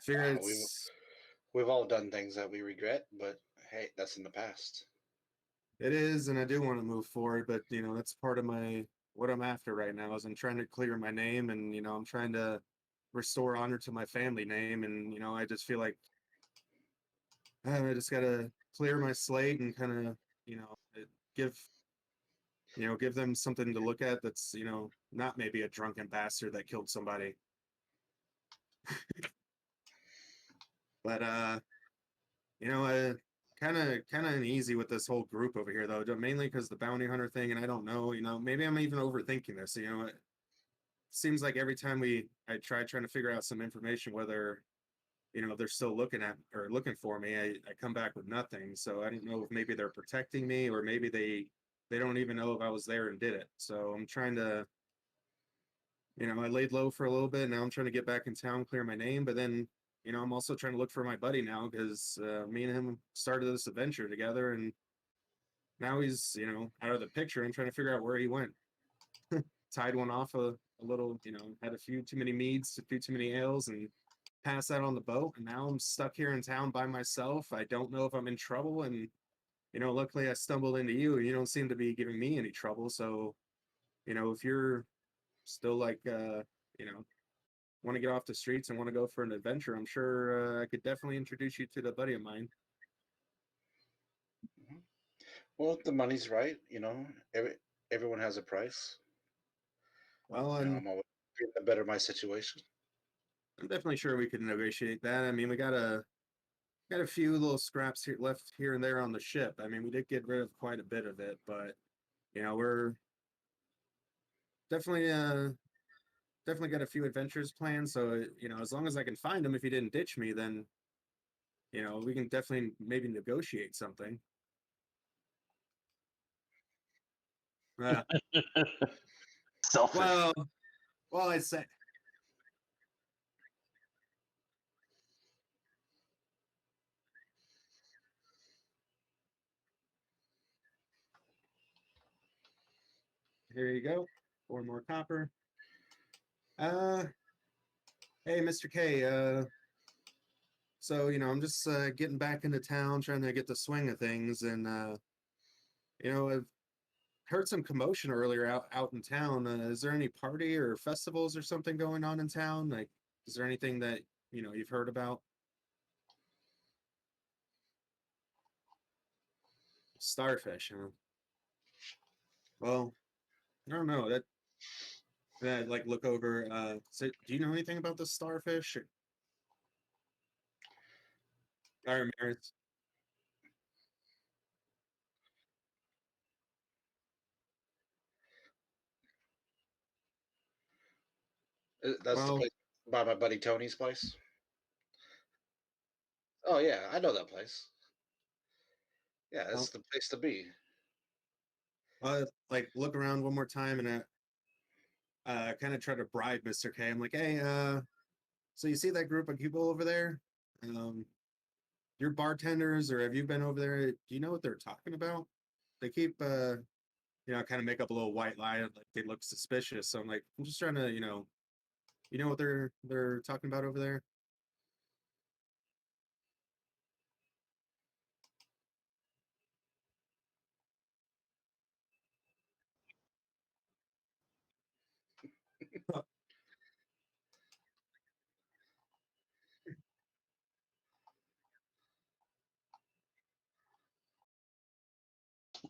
figure Uh, we've it's we've all done things that we regret, but hey, that's in the past. it is, and I do want to move forward, but that's part of my what I'm after right now is I'm trying to clear my name, and I'm trying to restore honor to my family name, and I just feel like I just gotta clear my slate and kind of give give them something to look at that's not maybe a drunken bastard that killed somebody, but kind of uneasy with this whole group over here though, mainly because the bounty hunter thing, and I don't know, maybe I'm even overthinking this. It seems like every time I trying to figure out some information, whether they're still looking at or looking for me, I come back with nothing. So I don't know if maybe they're protecting me, or maybe they don't even know if I was there and did it. So I'm trying to, I laid low for a little bit. Now I'm trying to get back in town, clear my name, but then I'm also trying to look for my buddy now, because me and him started this adventure together, and now he's out of the picture. I'm trying to figure out where he went. Tied one off a little, had a few too many meads, a few too many ales, and passed out on the boat. And now I'm stuck here in town by myself. I don't know if I'm in trouble. And luckily I stumbled into you, and you don't seem to be giving me any trouble. So if you're still like want to get off the streets and want to go for an adventure, I'm sure I could definitely introduce you to the buddy of mine. Mhm. Well, if the money's right, everyone has a price. Well, I'm always trying to better my situation. I'm definitely sure we could negotiate that. I mean, we got a few little scraps here left here and there on the ship. I mean, we did get rid of quite a bit of it, but we're definitely definitely got a few adventures planned. So as long as I can find them, if he didn't ditch me, then we can definitely maybe negotiate something. Uh, Selfish. well, I'd say. Here you go. 4 more copper. Hey, Mr. K. So I'm just getting back into town, trying to get the swing of things, and I've heard some commotion earlier out in town. Is there any party or festivals or something going on in town? Like, is there anything that you've heard about? Starfish, huh? Well, I don't know. That like look over. So do you know anything about the starfish? Or Maris? That's the Well, place by my buddy Tony's place. Oh yeah, I know that place. Yeah, that's well, the place to be. like look around one more time, and kind of try to bribe Mr. K. I'm like, hey, so you see that group of people over there? Um, you're bartenders, or have you been over there? Do you know what they're talking about? They keep, kind of make up a little white lie, like they look suspicious. So I'm like, I'm just trying to, you know what they're talking about over there?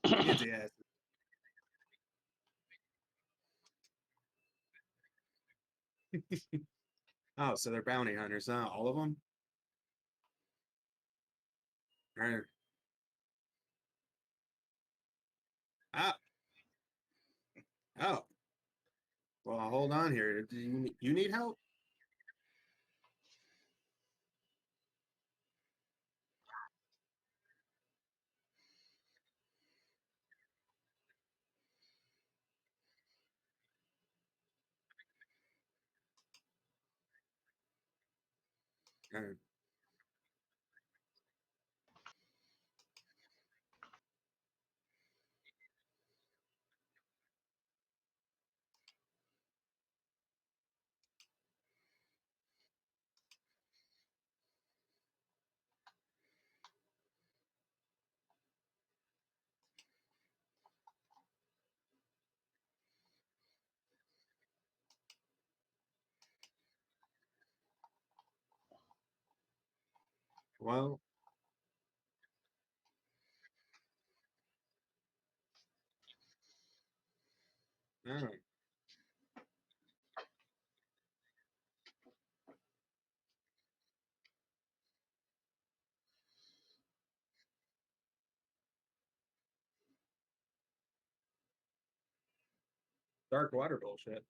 Pansy ass. Oh, so they're bounty hunters, huh? All of them? Or, ah, oh, well, hold on here. Do you need help? Or, Well, all right. Dark water bullshit.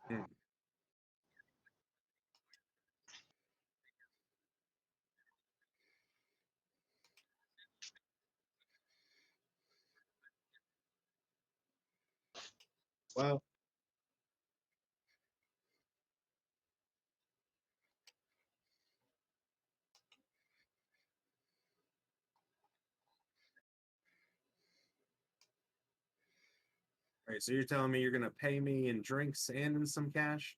Hmm. Well, all right. So you're telling me you're gonna pay me in drinks and in some cash?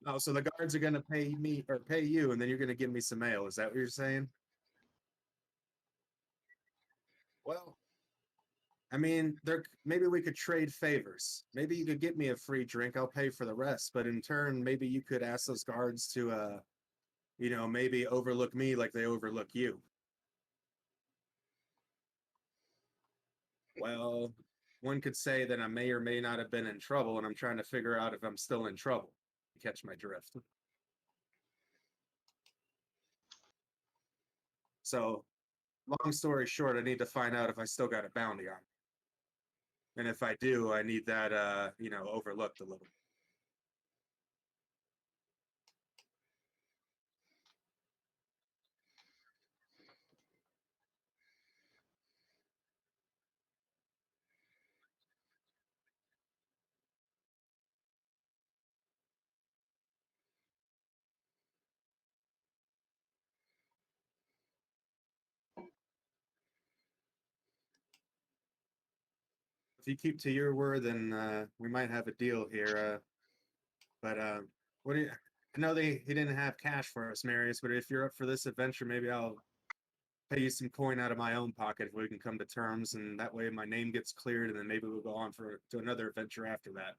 Oh, so the guards are gonna pay me or pay you, and then you're gonna give me some mail. Is that what you're saying? Well, I mean, there maybe we could trade favors. Maybe you could get me a free drink. I'll pay for the rest. But in turn, maybe you could ask those guards to, maybe overlook me like they overlook you. Well, one could say that I may or may not have been in trouble, and I'm trying to figure out if I'm still in trouble. Catch my drift. So, long story short, I need to find out if I still got a bounty on me. And if I do, I need that, overlooked a little. If you keep to your word, then we might have a deal here. But what do you? I know he didn't have cash for us, Marius. But if you're up for this adventure, maybe I'll pay you some coin out of my own pocket if we can come to terms, and that way my name gets cleared, and then maybe we'll go on to another adventure after that.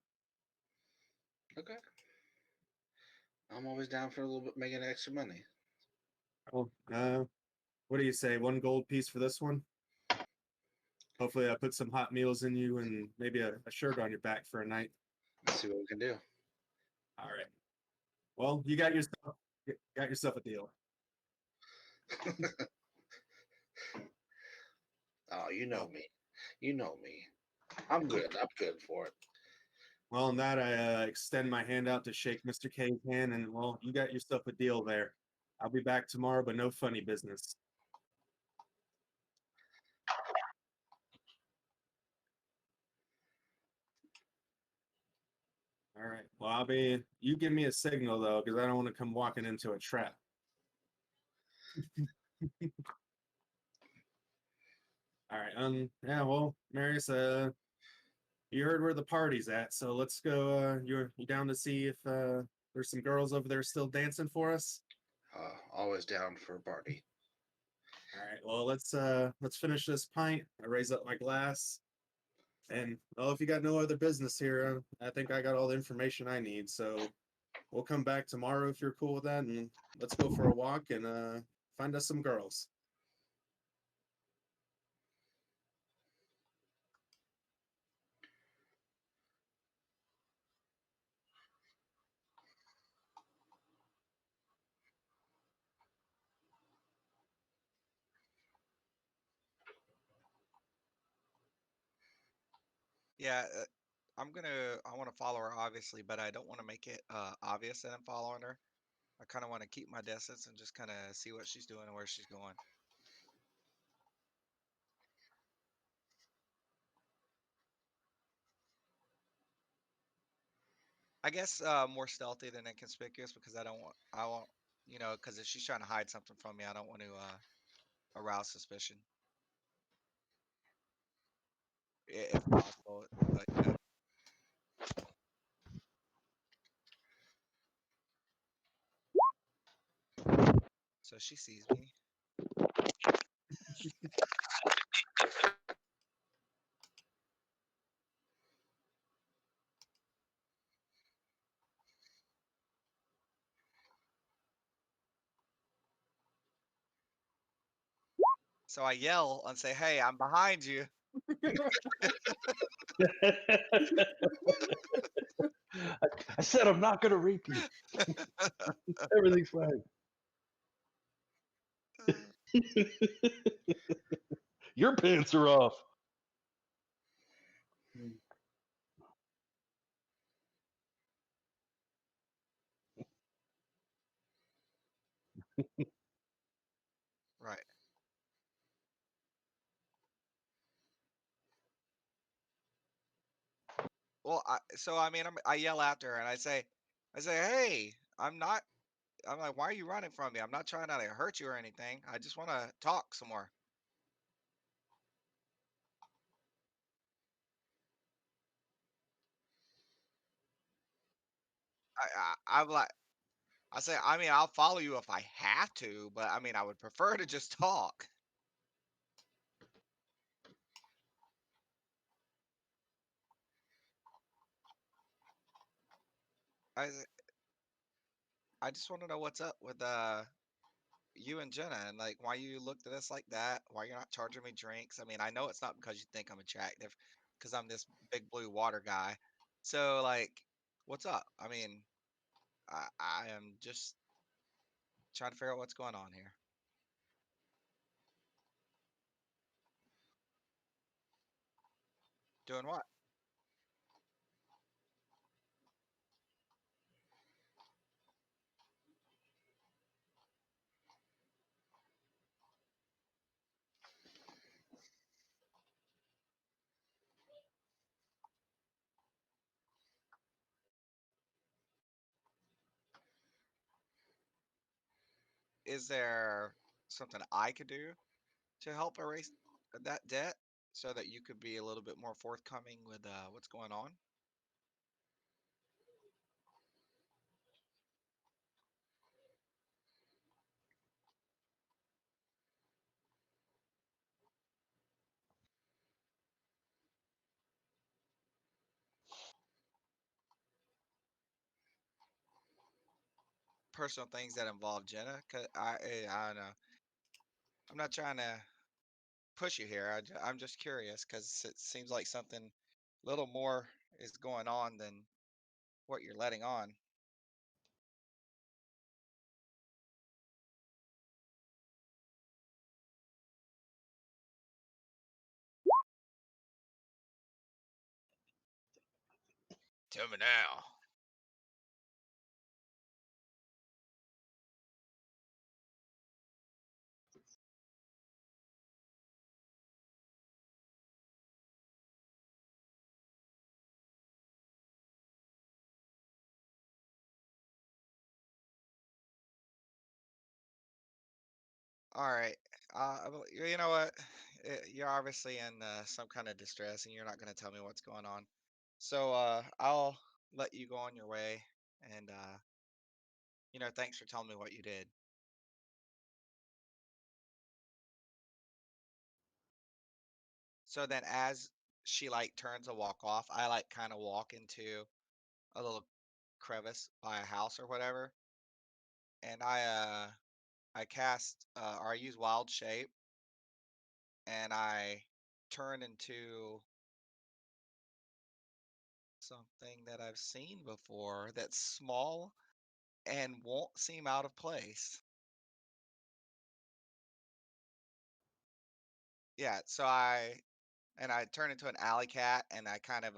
Okay. I'm always down for a little bit making extra money. Well, what do you say? 1 gold piece for this one? Hopefully, I put some hot meals in you and maybe a shirt on your back for a night. Let's see what we can do. All right. Well, you got yourself a deal. Oh, you know me. You know me. I'm good. I'm good for it. Well, in that, I extend my hand out to shake Mr. K's hand, and well, you got yourself a deal there. I'll be back tomorrow, but no funny business. All right. Well, you give me a signal though, because I don't want to come walking into a trap. All right. Yeah. Well, Marius, you heard where the party's at, so let's go. You down to see if there's some girls over there still dancing for us? Always down for a party. All right. Well, let's finish this pint. I raise up my glass, and well, if you got no other business here, I think I got all the information I need. So we'll come back tomorrow if you're cool with that, and let's go for a walk and find us some girls. Yeah, I want to follow her obviously, but I don't want to make it obvious that I'm following her. I kind of want to keep my distance and just kind of see what she's doing and where she's going. I guess more stealthy than inconspicuous because I won't, because if she's trying to hide something from me, I don't want to arouse suspicion, if possible. But yeah. So she sees me. So I yell and say, "Hey, I'm behind you." I said I'm not gonna rape you. Everything's fine. Your pants are off. Right. Well, I mean, I yell after her and I say, "Hey, I'm not." I'm like, "Why are you running from me? I'm not trying to like, hurt you or anything. I just want to talk some more." I'm like, I say, I mean, I'll follow you if I have to, but I mean, I would prefer to just talk. I s- I just want to know what's up with you and Jenna and like why you looked at us like that, why you're not charging me drinks. I mean, I know it's not because you think I'm attractive, because I'm this big blue water guy. So like, what's up? I mean, I am just trying to figure out what's going on here. Doing what? Is there something I could do to help erase that debt so that you could be a little bit more forthcoming with what's going on? Personal things that involve Jenna? Cause I don't know. I'm not trying to push you here. I'm just curious because it seems like something a little more is going on than what you're letting on. Tell me now. All right. You know what? You're obviously in some kind of distress, and you're not going to tell me what's going on. So I'll let you go on your way. And thanks for telling me what you did. So then, as she like turns to walk off, I like kind of walk into a little crevice by a house or whatever, and I cast or I use wild shape, and I turn into something that I've seen before that's small and won't seem out of place. Yeah, so I turn into an alley cat and I kind of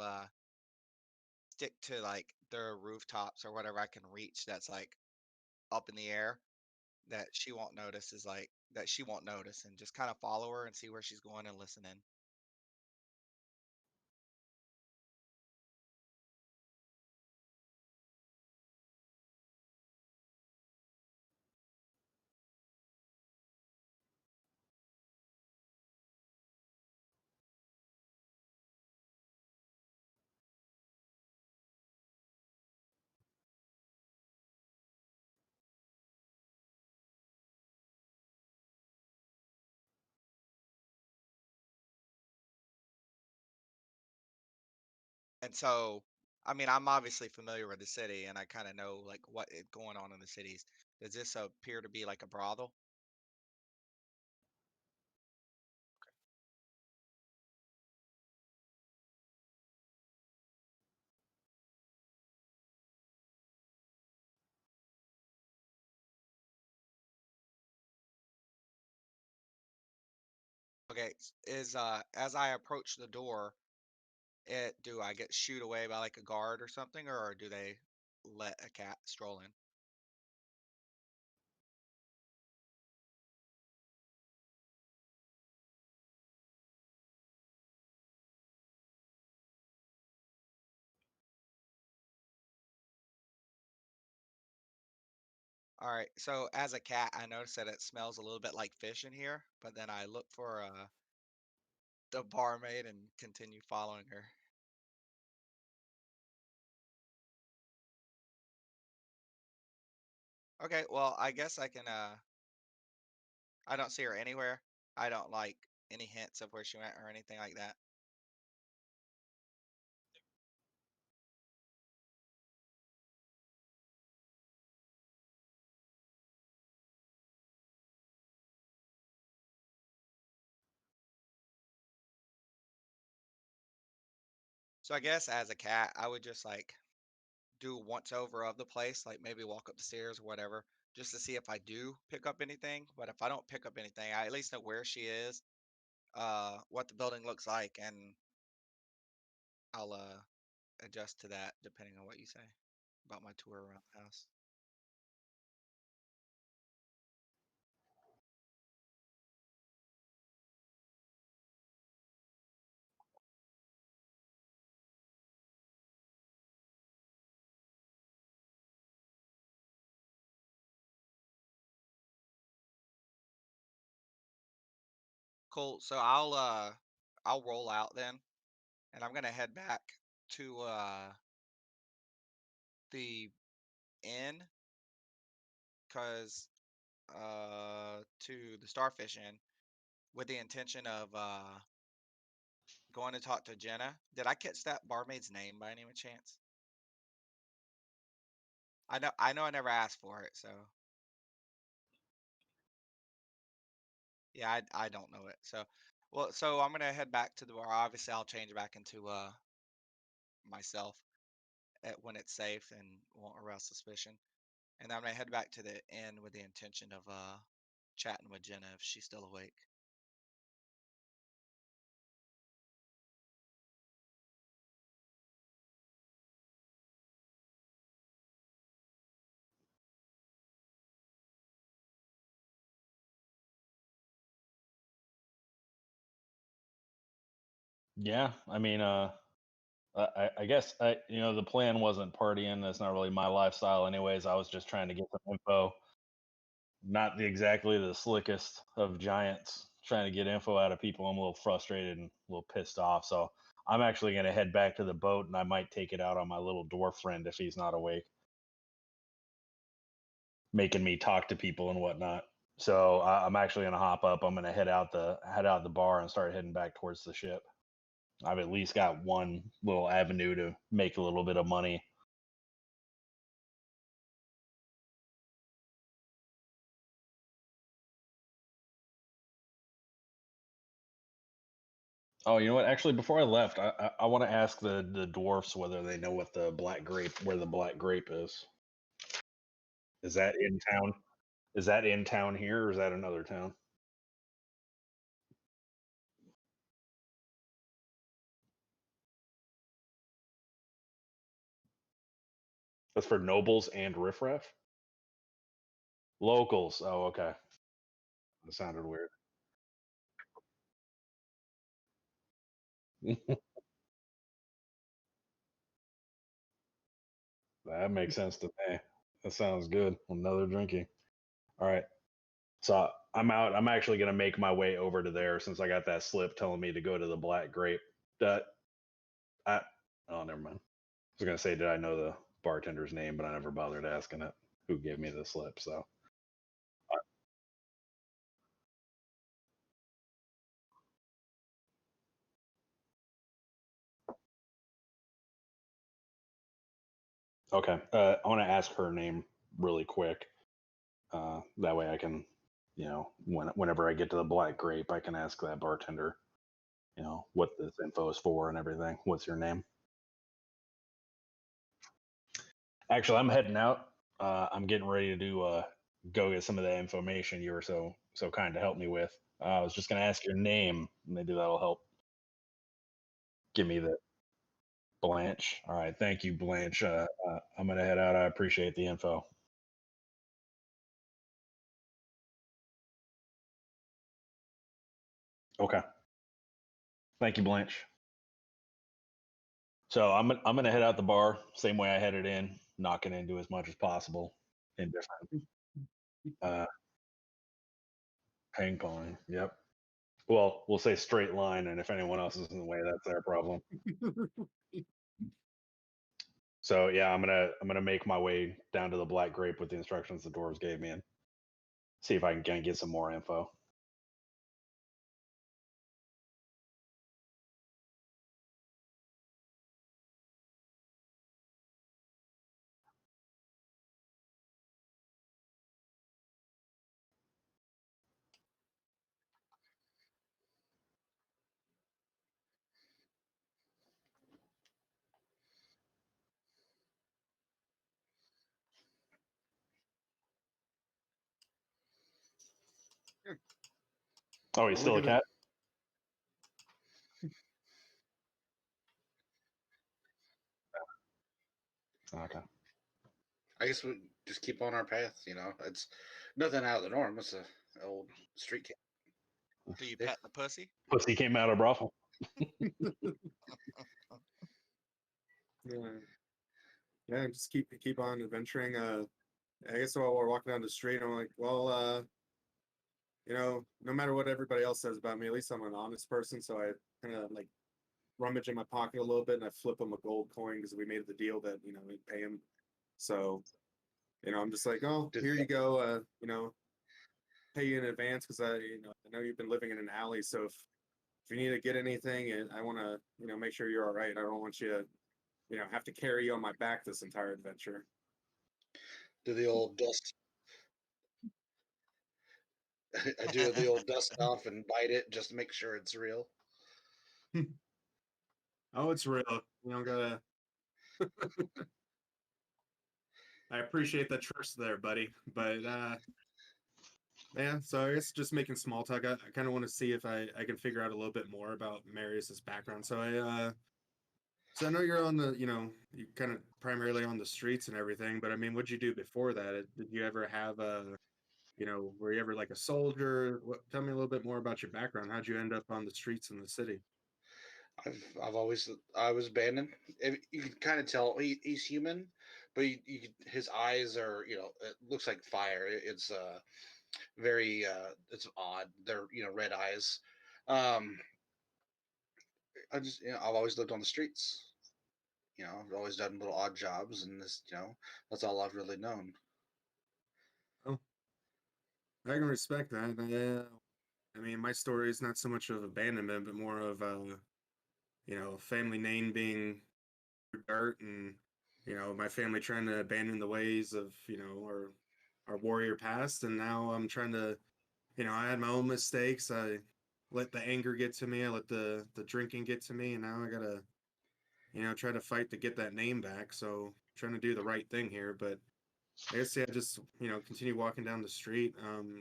stick to like the rooftops or whatever I can reach that's like up in the air that she won't notice is like that she won't notice and just kind of follow her and see where she's going and listen in. And so, I mean, I'm obviously familiar with the city, and I kind of know like what is going on in the cities. Does this appear to be like a brothel? Okay, is as I approach the door, do I get shooed away by like a guard or something, or do they let a cat stroll in? All right, so as a cat, I notice that it smells a little bit like fish in here, but then I look for the barmaid and continue following her. Okay, well, I guess I can I don't see her anywhere. I don't like any hints of where she went or anything like that. So I guess as a cat, I would just like do a once over of the place, like maybe walk up the stairs or whatever, just to see if I do pick up anything. But if I don't pick up anything, I at least know where she is, what the building looks like, and I'll adjust to that depending on what you say about my tour around the house. Cool. So I'll roll out then, and I'm gonna head back to the inn, cause to the Starfish Inn with the intention of going to talk to Jenna. Did I catch that barmaid's name by any chance? I know I never asked for it, so yeah, I don't know it. So well, so I'm gonna head back to the bar. Obviously, I'll change back into myself when it's safe and won't arouse suspicion. And I'm gonna head back to the inn with the intention of chatting with Jenna if she's still awake. Yeah, I mean, I guess the plan wasn't partying. That's not really my lifestyle, anyways. I was just trying to get some info. Not exactly the slickest of giants trying to get info out of people. I'm a little frustrated and a little pissed off. So I'm actually going to head back to the boat, and I might take it out on my little dwarf friend if he's not awake, making me talk to people and whatnot. So I'm actually going to hop up. I'm going to head out the bar and start heading back towards the ship. I've at least got one little avenue to make a little bit of money. Oh, you know what? Actually, before I left, I want to ask the dwarfs whether they know what where the black grape is. Is that in town? Is that in town here, or is that another town? That's for nobles and riffraff. Locals. Oh, okay. That sounded weird. That makes sense to me. That sounds good. Another drinking. All right. So I'm out. I'm actually gonna make my way over to there since I got that slip telling me to go to the Black Grape. That I oh, never mind. I was gonna say, did I know the bartender's name, but I never bothered asking it. Who gave me the slip? So Okay. I want to ask her name really quick. That way I can, whenever I get to the Black Grape, I can ask that bartender, what this info is for and everything. What's your name? Actually, I'm heading out. I'm getting ready to go get some of the information you were so kind to help me with. I was just gonna ask your name. Maybe that'll help give me the Blanche. All right, thank you, Blanche. I'm gonna head out. I appreciate the info. Okay, thank you, Blanche. So I'm gonna head out the bar same way I headed in, knocking into as much as possible. Indifferent. Ping pong. Yep. Well, we'll say straight line, and if anyone else is in the way, that's their problem. So yeah, I'm gonna make my way down to the Black Grape with the instructions the dwarves gave me, and see if I can get some more info. Oh, he's still a cat. Okay. I guess we just keep on our path. You know, it's nothing out of the norm. It's a old street cat. Do you Yeah. pet the pussy? Pussy came out of brothel. Yeah, just keep on adventuring. I guess while we're walking down the street, I'm like, well, no matter what everybody else says about me, at least I'm an honest person. So I kind of like rummage in my pocket a little bit and I flip him a gold coin because we made the deal that we'd pay him. So I'm just like, oh, here you go. Pay you in advance because I know you've been living in an alley. So if you need to get anything, and I want to make sure you're all right. I don't want you to have to carry you on my back this entire adventure. Do the old dust. I do the old dust off and bite it just to make sure it's real. Oh, it's real. Gotta. I appreciate the trust there, buddy. But yeah, so I guess just making small talk. I kind of want to see if I can figure out a little bit more about Marius's background. So I know you're on the you kind of primarily on the streets and everything. But I mean, what'd you do before that? Did you ever have were you ever like a soldier? Tell me a little bit more about your background. How'd you end up on the streets in the city? I was abandoned. You can kind of tell he's human, but his eyes are it looks like fire. It's very it's odd. They're red eyes. Um, I've always lived on the streets. I've always done little odd jobs, and this that's all I've really known. Oh, I can respect that. I mean, my story is not so much of abandonment, but more of family name being dirt, and my family trying to abandon the ways of our warrior past, and now I'm trying to I had my own mistakes. I let the anger get to me. I let the drinking get to me, and now I gotta try to fight to get that name back. So trying to do the right thing here, but I guess yeah, just continue walking down the street.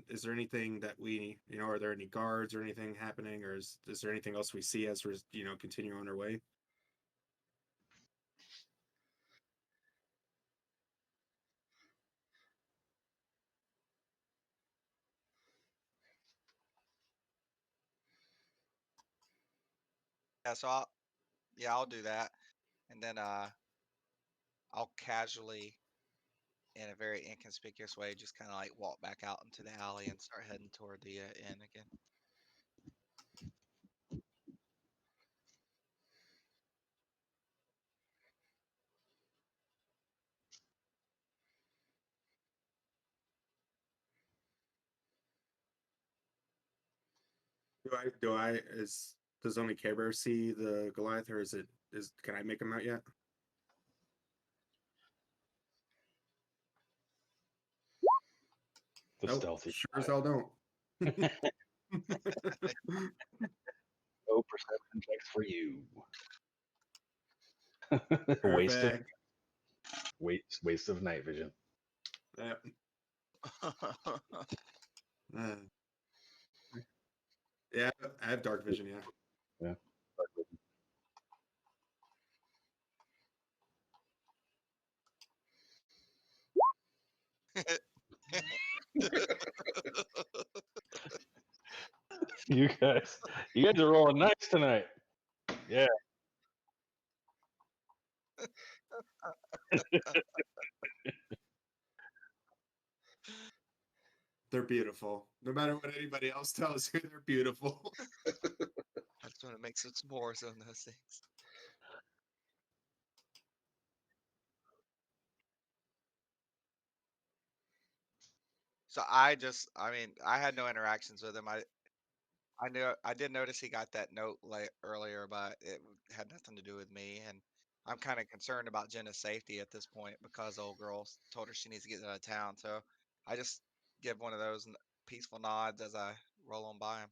Is there anything that we are there any guards or anything happening, or is there anything else we see as we're continue on our way? Yeah, I'll do that, and then I'll casually, in a very inconspicuous way, just kind of like walk back out into the alley and start heading toward the inn again. Does only Care Bear see the Goliath, or can I make him out yet? The Nope, stealthy. sure as hell don't. No perception checks for you. waste of Perfect. waste of night vision. Yep. Yeah, I have dark vision. Yeah. Yeah. You guys are rolling nice tonight. Yeah. They're beautiful. No matter what anybody else tells you, they're beautiful. That's when it makes it s'mores on those things. So I mean, I had no interactions with him. I did notice he got that note earlier, but it had nothing to do with me. And I'm kind of concerned about Jenna's safety at this point because old girl told her she needs to get out of town. So I just give one of those peaceful nods as I roll on by him.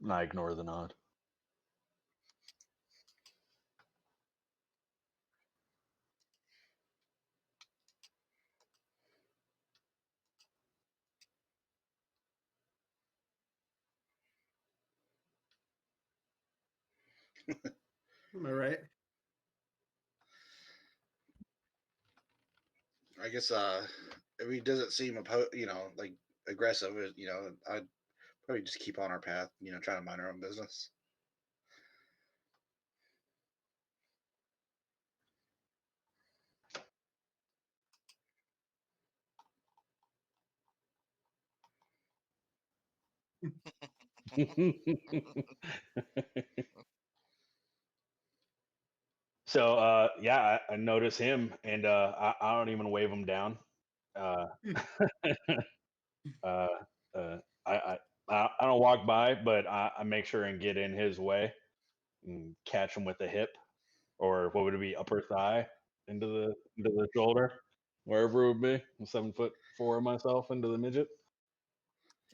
And I ignore the nod. Am I right? I guess if he doesn't seem like aggressive, I'd probably just keep on our path, trying to mind our own business. So yeah, I notice him, and I don't even wave him down. Uh, uh, I don't walk by, but I make sure and get in his way and catch him with the hip, or what would it be, upper thigh into the shoulder, wherever it would be. I'm 7'4" myself into the midget.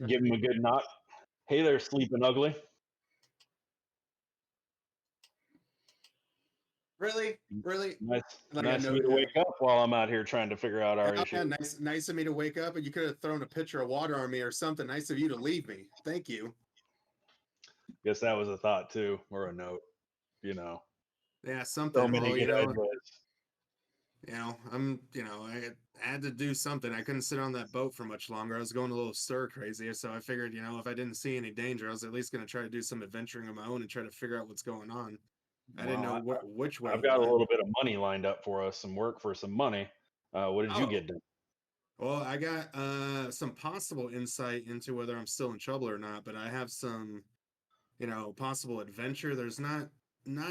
Give him a good knock. Hey there, sleeping ugly. Really? Nice, Like nice of you to wake up while I'm out here trying to figure out our issue. Yeah, nice of me to wake up, and you could have thrown a pitcher of water on me or something. Nice of you to leave me. Thank you. Guess that was a thought too, or a note. Yeah, something. So many good ideas. I had to do something. I couldn't sit on that boat for much longer. I was going a little stir crazy, so I figured, if I didn't see any danger, I was at least going to try to do some adventuring on my own and try to figure out what's going on. I didn't know which way. I've got a little bit of money lined up for us, some work for some money. What did you get done? Well, I got some possible insight into whether I'm still in trouble or not, but I have some, possible adventure. There's not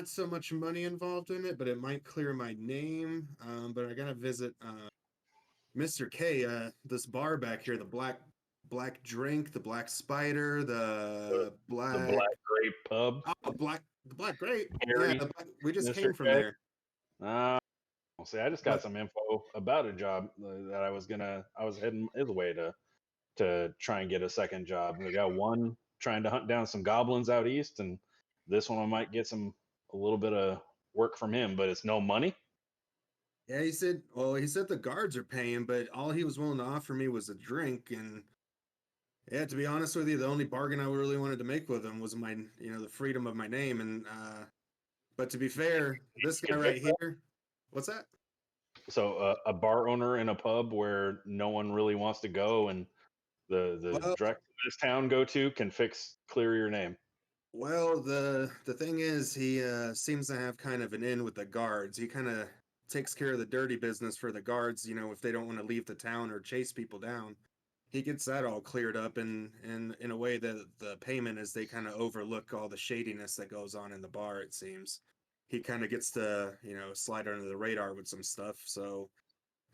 so much money involved in it, but it might clear my name. But I gotta visit Mr. K, this bar back here, the black drink, the black spider, the black grape pub. Oh, the black grape. Harry, Yeah, we just Mr. came from K. there. See, I just got some info about a job that I was heading his way to try and get a second job. We got one trying to hunt down some goblins out east, and this one I might get a little bit of work from him, but it's no money. Yeah, he said the guards are paying, but all he was willing to offer me was a drink. And yeah, to be honest with you, the only bargain I really wanted to make with him was the freedom of my name. And but to be fair, this guy right here, what's that? So a bar owner in a pub where no one really wants to go, and the director of this town go to can clear your name. Well, the thing is, he seems to have kind of an in with the guards. He kind of takes care of the dirty business for the guards, if they don't want to leave the town or chase people down. He gets that all cleared up, and in a way that the payment is they kind of overlook all the shadiness that goes on in the bar, it seems. He kind of gets to, slide under the radar with some stuff. So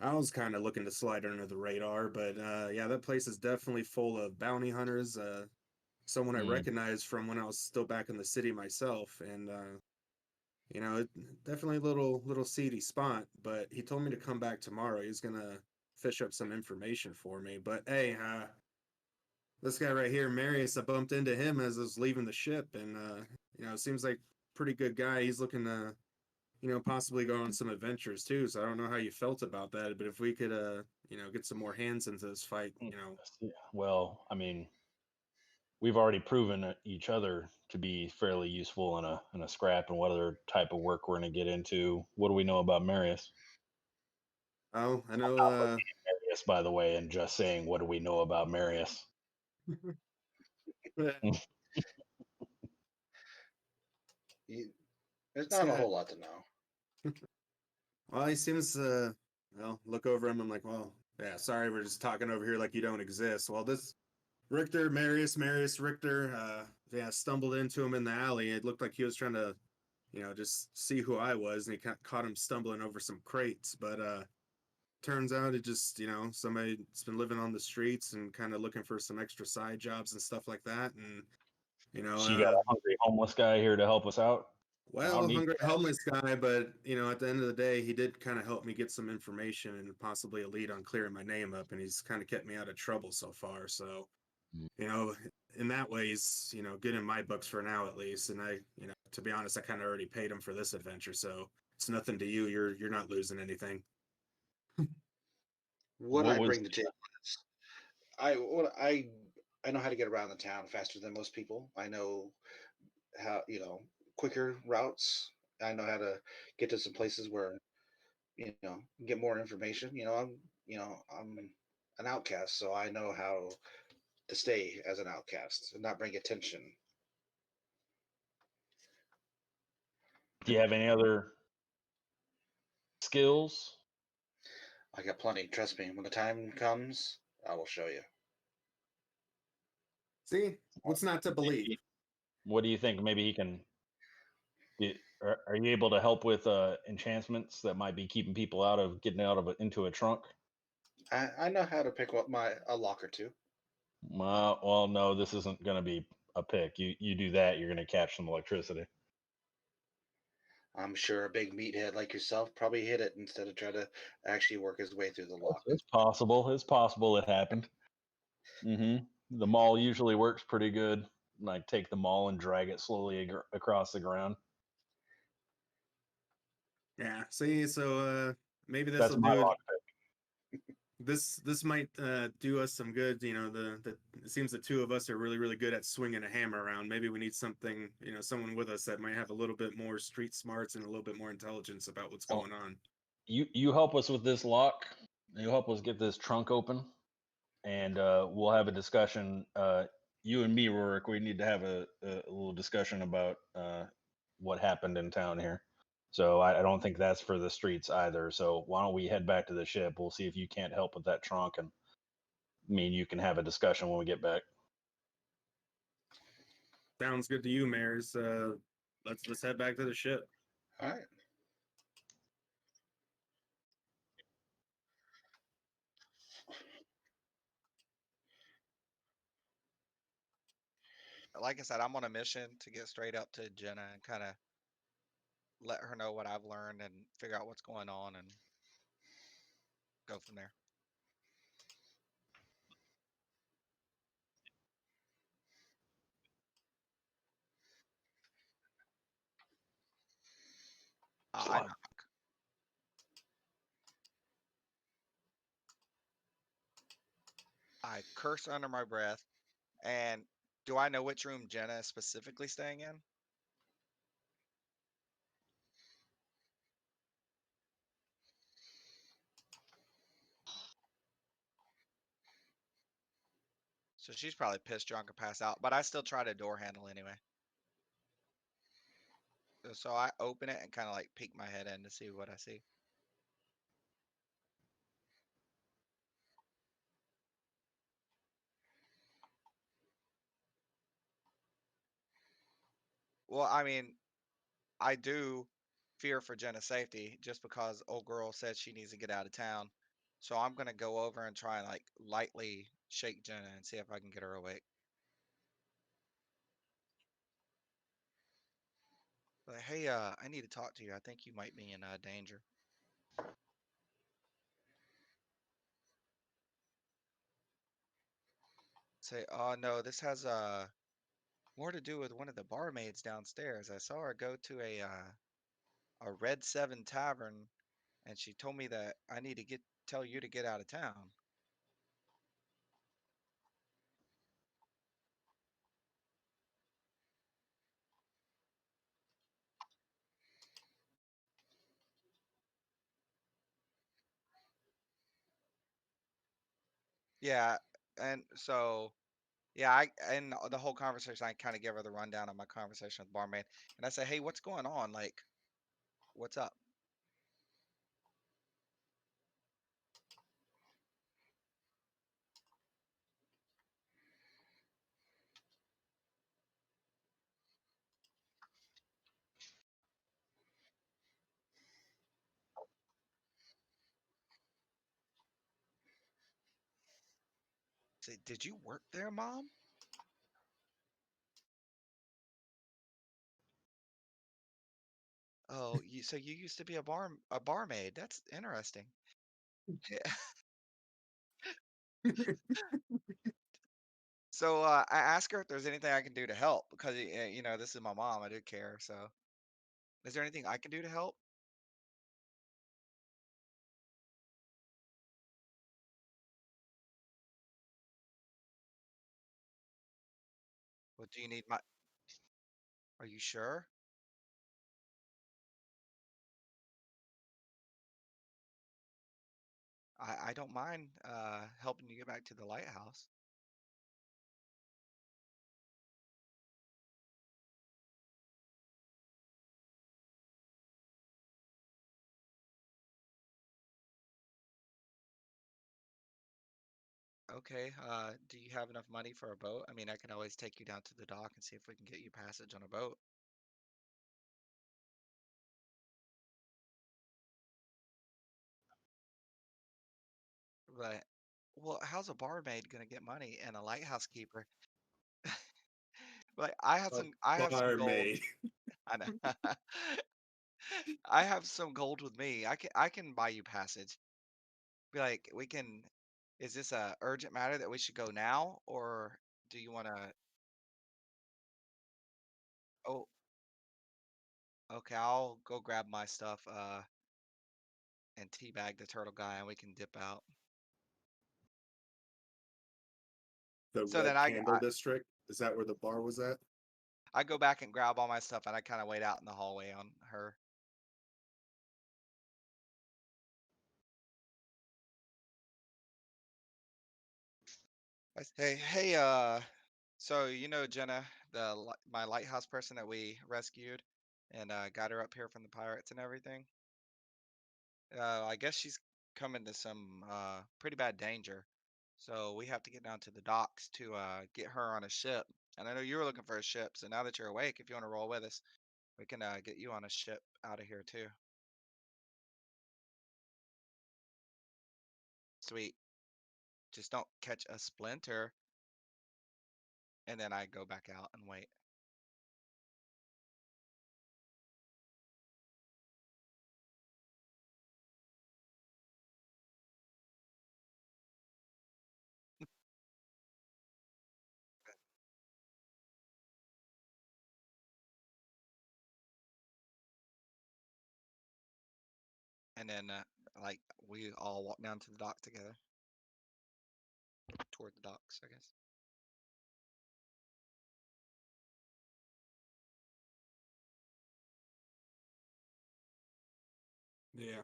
I was kind of looking to slide under the radar, but yeah, that place is definitely full of bounty hunters. Someone I recognized from when I was still back in the city myself, and definitely a little seedy spot. But he told me to come back tomorrow. He's gonna fish up some information for me. But hey, this guy right here, Marius, I bumped into him as I was leaving the ship, and it seems like pretty good guy. He's looking to, possibly go on some adventures too. So I don't know how you felt about that, but if we could, get some more hands into this fight, Yeah, well, I mean, we've already proven each other to be fairly useful in a scrap, and what other type of work we're going to get into. What do we know about Marius? Oh, I know. Marius, by the way, and just saying, what do we know about Marius? There's not a whole lot to know. Well, he seems look over him. I'm like, well, yeah, sorry, we're just talking over here like you don't exist. Well, this Richter, Marius, Richter, stumbled into him in the alley. It looked like he was trying to, just see who I was, and he caught him stumbling over some crates. But turns out it just, somebody that's been living on the streets and kind of looking for some extra side jobs and stuff like that. And, So you got a hungry homeless guy here to help us out? well, hungry homeless guy, but at the end of the day, he did kind of help me get some information and possibly a lead on clearing my name up, and he's kind of kept me out of trouble so far. So, in that way, he's good in my books for now at least. And I, to be honest, I kind of already paid him for this adventure, so it's nothing to you. You're not losing anything. What I bring to the table is I know how to get around the town faster than most people. I know how quicker routes. I know how to get to some places where get more information. I'm an outcast, so I know how to stay as an outcast and not bring attention. Do you have any other skills? I got plenty. Trust me. When the time comes, I will show you. See, what's not to believe? What do you think? Maybe he can. Are you able to help with enchantments that might be keeping people into a trunk? I know how to pick up a lock or two. Well, no, this isn't going to be a pick. You do that, you're going to catch some electricity. I'm sure a big meathead like yourself probably hit it instead of trying to actually work his way through the lock. It's possible. It's possible it happened. The maul usually works pretty good. Like take the maul and drag it slowly across the ground. Yeah. See, so maybe this That's will my do lock it. This might do us some good. It seems the two of us are really, really good at swinging a hammer around. Maybe we need something, someone with us that might have a little bit more street smarts and a little bit more intelligence about what's going on. You help us with this lock. You help us get this trunk open, and we'll have a discussion. You and me, Rorik, we need to have a little discussion about what happened in town here. So I don't think that's for the streets either. So why don't we head back to the ship? We'll see if you can't help with that trunk, and me and you can have a discussion when we get back. Sounds good to you, Mares. Let's head back to the ship. All right. Like I said, I'm on a mission to get straight up to Jenna and kind of let her know what I've learned and figure out what's going on and go from there. I knock. I curse under my breath. And do I know which room Jenna is specifically staying in? So she's probably pissed drunk or passed out, but I still try to door handle anyway. So I open it and kind of like peek my head in to see what I see. Well, I mean, I do fear for Jenna's safety just because old girl said she needs to get out of town. So I'm gonna go over and try and like lightly shake Jenna and see if I can get her awake. Like, hey, I need to talk to you. I think you might be in danger. Say, oh no, this has more to do with one of the barmaids downstairs. I saw her go to a Red 7 tavern, and she told me that I need to tell you to get out of town. Yeah, and so yeah, and the whole conversation, I kind of give her the rundown of my conversation with the barmaid, and I say, hey, what's going on? Like, what's up? Say, did you work there, Mom? Oh, so you used to be a barmaid. That's interesting. So I ask her if there's anything I can do to help because this is my mom. I do care. So is there anything I can do to help? What do you need my? Are you sure? I don't mind helping you get back to the lighthouse. Okay. Do you have enough money for a boat? I mean, I can always take you down to the dock and see if we can get you passage on a boat. But, well, how's a barmaid gonna get money and a lighthouse keeper? Like, I have some gold. Barmaid. I know. I have some gold with me. I can buy you passage. Be like, we can. Is this a urgent matter that we should go now, or do you want to? Oh, okay. I'll go grab my stuff. And teabag the turtle guy, and we can dip out. The So then Red Candle District. Is that where the bar was at? I go back and grab all my stuff, and I kind of wait out in the hallway on her. I say, hey, so Jenna, my lighthouse person that we rescued and got her up here from the pirates and everything. I guess she's come into some pretty bad danger, so we have to get down to the docks to get her on a ship. And I know you were looking for a ship, so now that you're awake, if you want to roll with us, we can get you on a ship out of here too. Sweet. Just don't catch a splinter. And then I go back out and wait. And then like we all walk down to the dock together. Toward the docks, I guess. Yeah.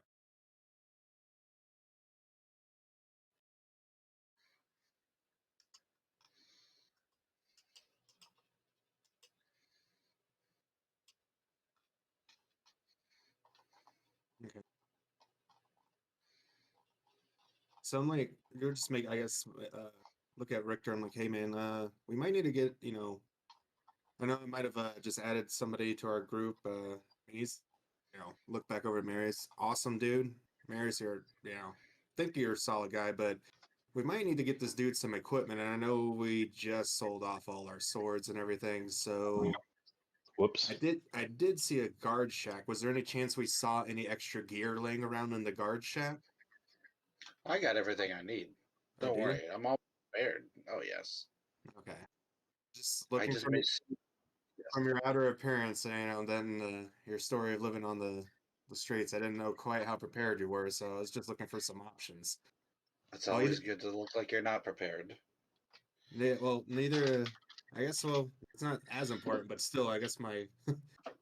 Okay. So I'm like, you're just make, I guess, look at Richter. I'm like, hey man, we might need to get, I know I might have just added somebody to our group. He's, look back over at Marius. Awesome dude. Marius here, think you're a solid guy, but we might need to get this dude some equipment. And I know we just sold off all our swords and everything. So Whoops. I did see a guard shack. Was there any chance we saw any extra gear laying around in the guard shack? I got everything I need. Oh, Don't do you? worry. I'm all prepared. Oh, yes. Okay. Just I looking just from, made from your outer appearance, then your story of living on the streets, I didn't know quite how prepared you were, so I was just looking for some options. It's Well, always good to look like you're not prepared. well, neither. I guess. Well, it's not as important, but still, I guess my.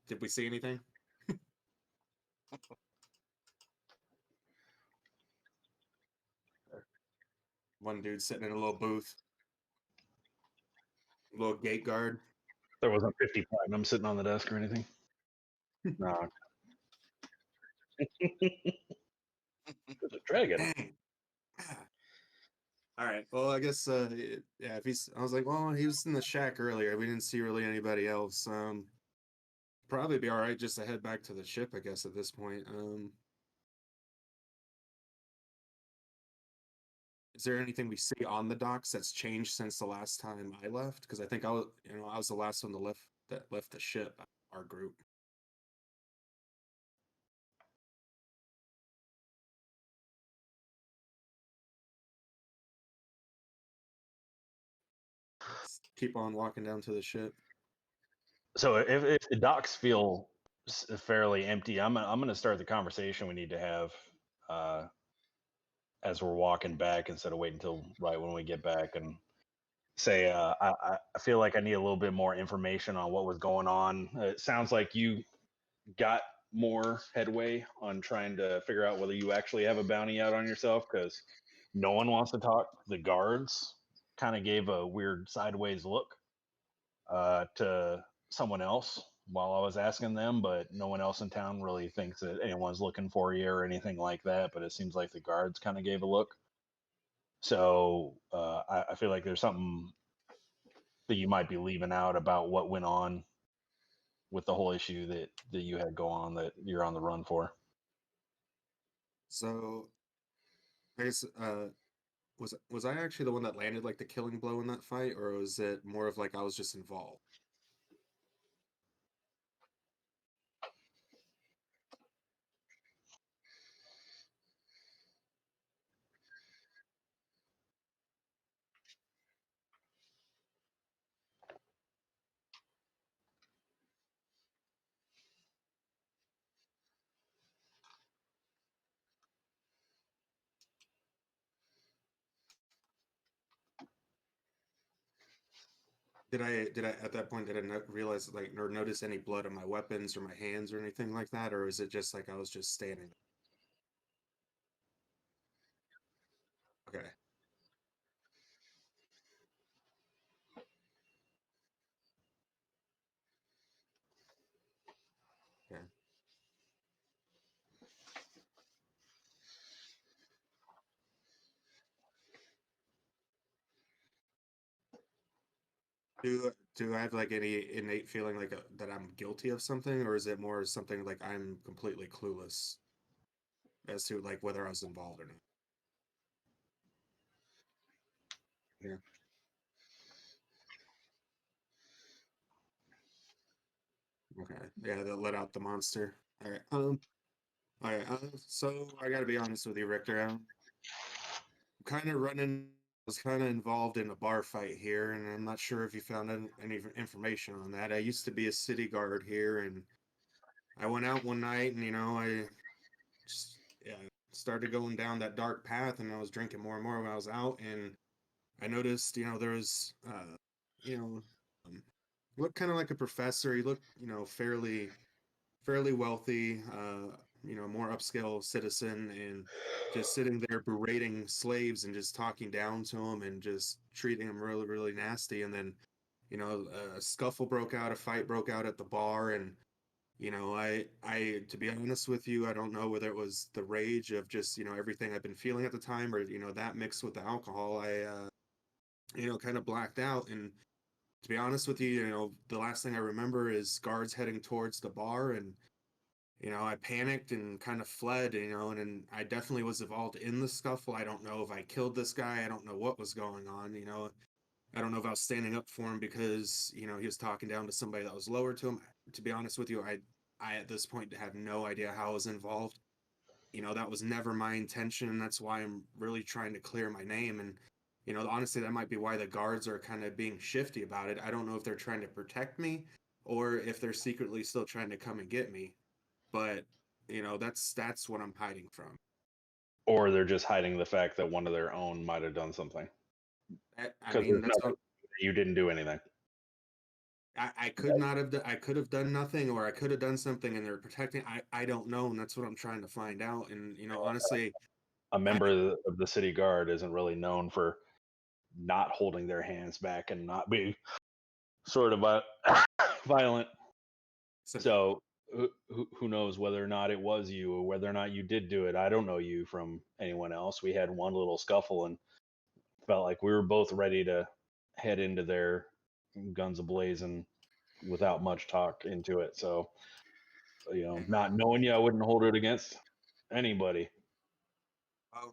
Did we see anything? One dude sitting in a little booth, little gate guard. There wasn't 50 platinum sitting on the desk or anything. No. There's a dragon. Dang. All right. Well, I guess. Yeah. If he's, I was like, well, he was in the shack earlier. We didn't see really anybody else. Probably be all right just to head back to the ship, I guess, at this point. Is there anything we see on the docks that's changed since the last time I left? Because I think I was the last one to left the ship, our group. Let's keep on walking down to the ship. So if the docks feel fairly empty, I'm gonna start the conversation we need to have as we're walking back instead of waiting until right when we get back and say I feel like I need a little bit more information on what was going on. It sounds like you got more headway on trying to figure out whether you actually have a bounty out on yourself because no one wants to talk. The guards kind of gave a weird sideways look to someone else while I was asking them, but no one else in town really thinks that anyone's looking for you or anything like that. But it seems like the guards kind of gave a look. So I feel like there's something that you might be leaving out about what went on with the whole issue that you had go on that you're on the run for. So I guess was I actually the one that landed like the killing blow in that fight, or was it more of like I was just involved? Did I at that point did I not realize like or notice any blood on my weapons or my hands or anything like that, or is it just like I was just standing? Okay. Okay. Do I have like any innate feeling like that I'm guilty of something, or is it more something like I'm completely clueless as to like whether I was involved or not? Yeah. Okay. Yeah, that let out the monster. All right. All right. So I got to be honest with you, Richter. I'm kind of running. Was kind of involved in a bar fight here, and I'm not sure if you found any information on that. I used to be a city guard here, and I went out one night, and I just yeah started going down that dark path, and I was drinking more and more when I was out, and I noticed there was you know um, looked kind of like a professor. He looked fairly wealthy, more upscale citizen, and just sitting there berating slaves and just talking down to them and just treating them really, really nasty. And then, a scuffle broke out, a fight broke out at the bar, and to be honest with you, I don't know whether it was the rage of just everything I've been feeling at the time, or that mixed with the alcohol. I kind of blacked out, and to be honest with you, the last thing I remember is guards heading towards the bar, and I panicked and kind of fled, and I definitely was involved in the scuffle. I don't know if I killed this guy. I don't know what was going on. I don't know if I was standing up for him because, he was talking down to somebody that was lower to him. To be honest with you, I at this point have no idea how I was involved. That was never my intention. And that's why I'm really trying to clear my name. And, honestly, that might be why the guards are kind of being shifty about it. I don't know if they're trying to protect me or if they're secretly still trying to come and get me. But that's what I'm hiding from. Or they're just hiding the fact that one of their own might have done something. I Because mean, there's that's nothing. You didn't do anything. I could not have. I could have done nothing, or I could have done something, and they're protecting. I don't know, and that's what I'm trying to find out. And honestly, A member of the city guard isn't really known for not holding their hands back and not being sort of violent. So who knows whether or not it was you or whether or not you did do it. I don't know you from anyone else. We had one little scuffle and felt like we were both ready to head into there, guns ablazing, without much talk into it. So, not knowing you, I wouldn't hold it against anybody. Oh,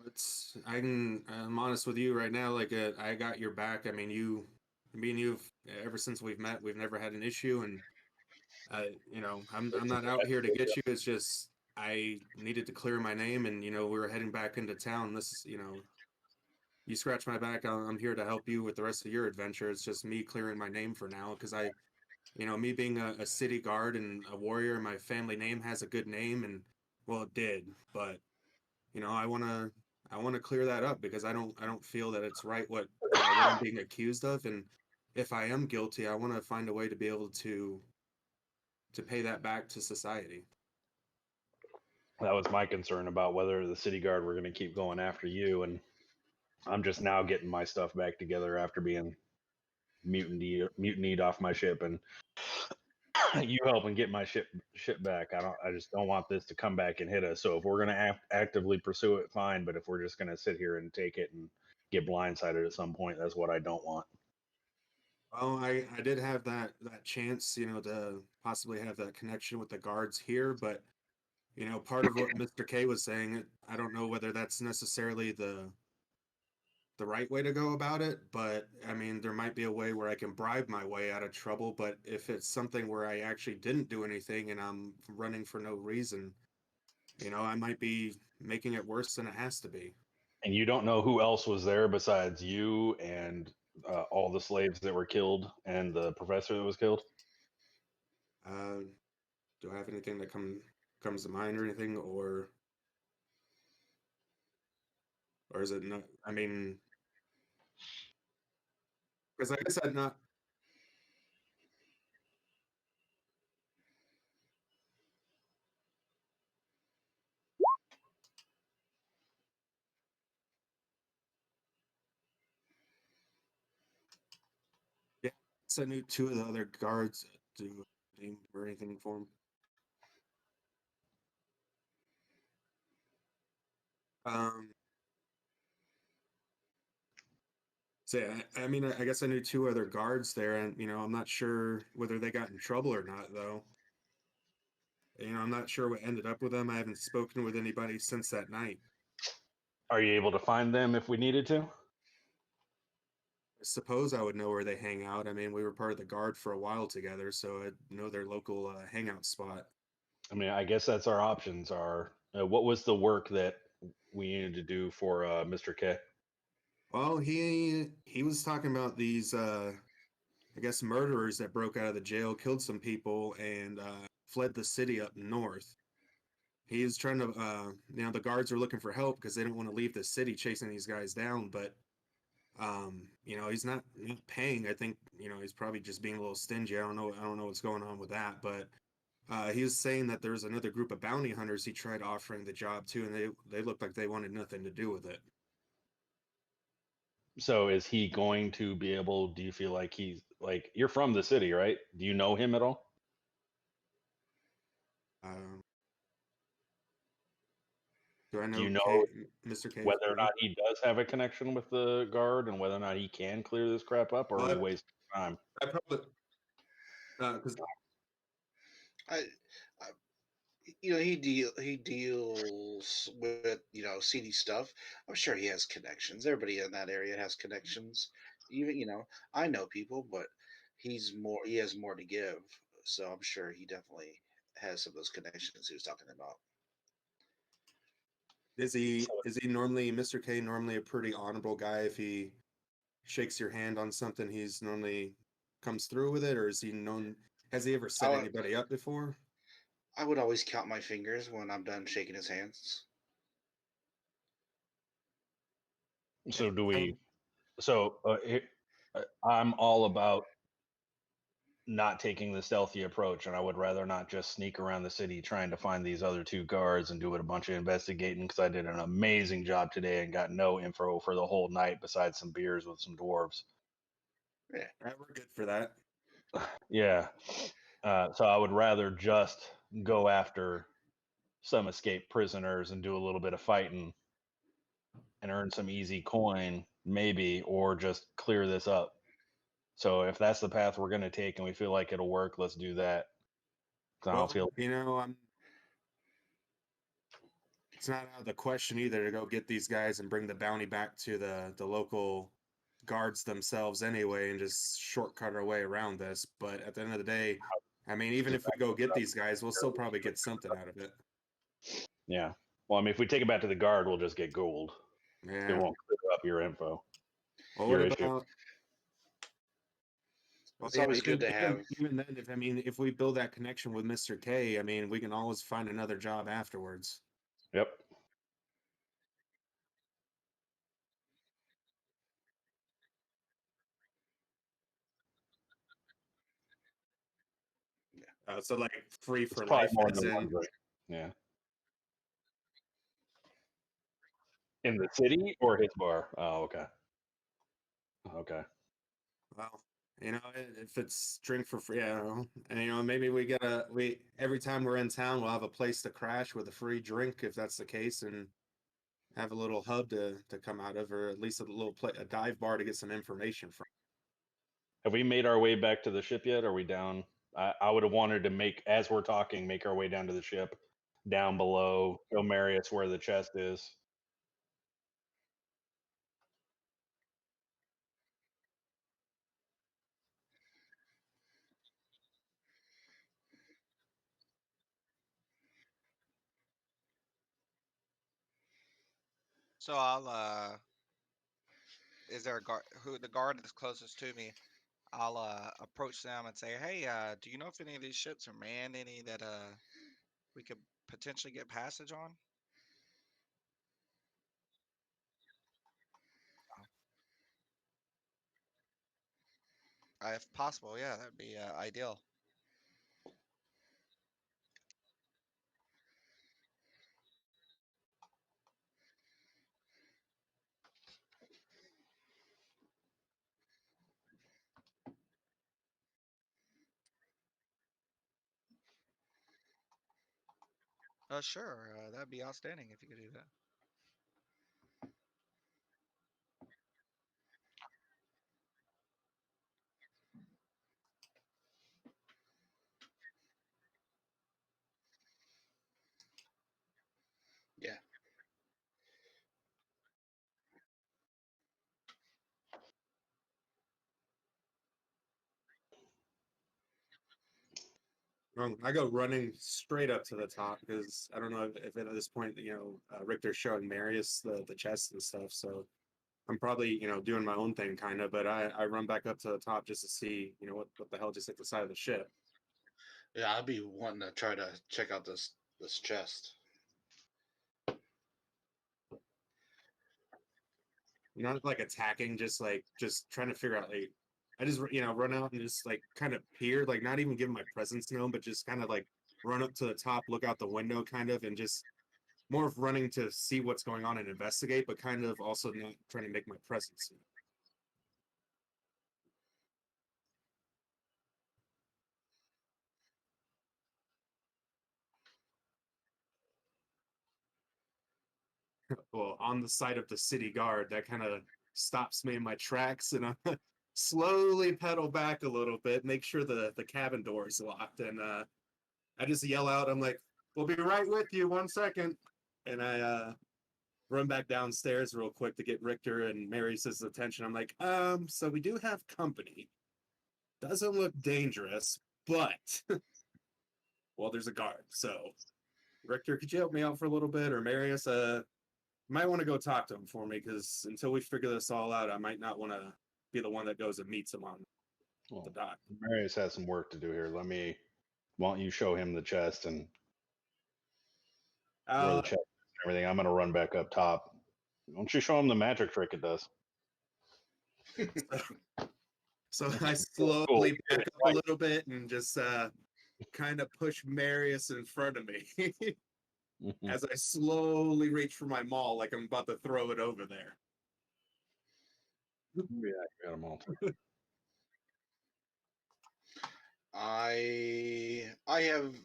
I'm honest with you right now. Like, I got your back. I mean, me and you've ever since we've met, we've never had an issue, and I'm not out here to get you. It's just I needed to clear my name, and we were heading back into town. You scratch my back, I'm here to help you with the rest of your adventure. It's just me clearing my name for now, because me being a city guard and a warrior, my family name has a good name, and well, it did, but I want to clear that up because I don't feel that it's right what I'm being accused of, and if I am guilty, I want to find a way to be able to pay that back to society. That was my concern about whether the city guard were going to keep going after you, and I'm just now getting my stuff back together after being mutinied off my ship, and you helping get my ship back. I just don't want this to come back and hit us. So if we're gonna actively pursue it, fine. But if we're just gonna sit here and take it and get blindsided at some point, that's what I don't want. Well, I did have that chance, to possibly have that connection with the guards here, but part of what Mr. K was saying, I don't know whether that's necessarily the right way to go about it, but I mean, there might be a way where I can bribe my way out of trouble. But if it's something where I actually didn't do anything and I'm running for no reason, I might be making it worse than it has to be. And you don't know who else was there besides you and all the slaves that were killed and the professor that was killed. Do I have anything that comes to mind or anything, or is it not? I mean, because like I said, not. Yeah, so I knew two of the other guards do name or anything for him. So yeah, I mean, I guess I knew two other guards there, and I'm not sure whether they got in trouble or not, though. I'm not sure what ended up with them. I haven't spoken with anybody since that night. Are you able to find them if we needed to? I suppose I would know where they hang out. I mean, we were part of the guard for a while together, so I'd know their local hangout spot. I mean, I guess that's our options. Are what was the work that we needed to do for Mr. K? Well, he was talking about these, I guess, murderers that broke out of the jail, killed some people, and fled the city up north. He's trying to, the guards are looking for help because they don't want to leave the city chasing these guys down, but he's not paying. I think he's probably just being a little stingy. I don't know what's going on with that, but he was saying that there's another group of bounty hunters he tried offering the job to, and they looked like they wanted nothing to do with it. So is he going to be able? Do you feel like he's like you're from the city, right? Do you know him at all? Do I know Do you know Mr. K? whether or not he does have a connection with the guard and whether or not he can clear this crap up, or are we wasting time? I probably because I, he deals with seedy stuff. I'm sure he has connections. Everybody in that area has connections. Even I know people, but he has more to give. So I'm sure he definitely has some of those connections he was talking about. is he normally Mr. K normally a pretty honorable guy if he shakes your hand on something, he's normally comes through with it, or is he known? Has he ever set would- anybody up before? I would always count my fingers when I'm done shaking his hands. So do Um, we? So I'm all about not taking the stealthy approach, and I would rather not just sneak around the city trying to find these other two guards and do a bunch of investigating, because I did an amazing job today and got no info for the whole night besides some beers with some dwarves. We're good for that. Yeah. So I would rather just go after some escaped prisoners and do a little bit of fighting and earn some easy coin, maybe, or just clear this up. So if that's the path we're going to take and we feel like it'll work, let's do that. 'Cause I Well, don't feel it's not out of the question either to go get these guys and bring the bounty back to the local guards themselves anyway, and just shortcut our way around this. But at the end of the day, I mean, even if we go get these guys, we'll still probably get something out of it. yeah. Well, I mean, if we take it back to the guard, we'll just get gold. It Yeah. won't clear up your info. Well, your what issue. about? Well, It's always good to even, have. even then, if we build that connection with Mr. K, I mean, we can always find another job afterwards. Yep. So like free It's for probably life, more as than in, one drink. Yeah. In the city or his bar? Oh, okay. Okay. well, if it's drink for free, and maybe we every time we're in town, we'll have a place to crash with a free drink if that's the case, and have a little hub to come out of, or at least a dive bar to get some information from. Have we made our way back to the ship yet? Are we down? I would have wanted to as we're talking, make our way down to the ship, down below, show Marius where the chest is. So is there a guard the guard that's closest to me? I'll approach them and say, "Hey, do you know if any of these ships are manned? Any that we could potentially get passage on?" If possible, yeah, that'd be ideal. Sure, that'd be outstanding if you could do that. Yeah. I go running straight up to the top because I don't know if at this point, Richter's showing Marius the chest and stuff. So I'm probably, doing my own thing kind of, but I run back up to the top just to see, what the hell just hit the side of the ship. Yeah, I'd be wanting to try to check out this chest. Not like attacking, just trying to figure out, like, I just, run out and just like kind of peer, like not even give my presence known, but just kind of like run up to the top, look out the window kind of, and just more of running to see what's going on and investigate, but kind of also not trying to make my presence known. Well, on the side of the city guard, that kind of stops me in my tracks, and I slowly pedal back a little bit, make sure the cabin door is locked, and I just yell out, I'm like, "We'll be right with you, 1 second," and I run back downstairs real quick to get Richter and Marius's attention. I'm like, so we do have company. Doesn't look dangerous, but well, there's a guard. So, Richter, could you help me out for a little bit, or Marius? Might want to go talk to him for me, because until we figure this all out, I might not want to be the one that goes and meets him on the Well, dock. Marius has some work to do here. Why don't you show him the chest and where the Uh, chest is and everything? I'm gonna run back up top. Why don't you show him the magic trick it does? so I Cool. slowly back up a little bit and just kind of push Marius in front of me Mhm. as I slowly reach for my maul, like I'm about to throw it over there. Yeah, you got them all. I have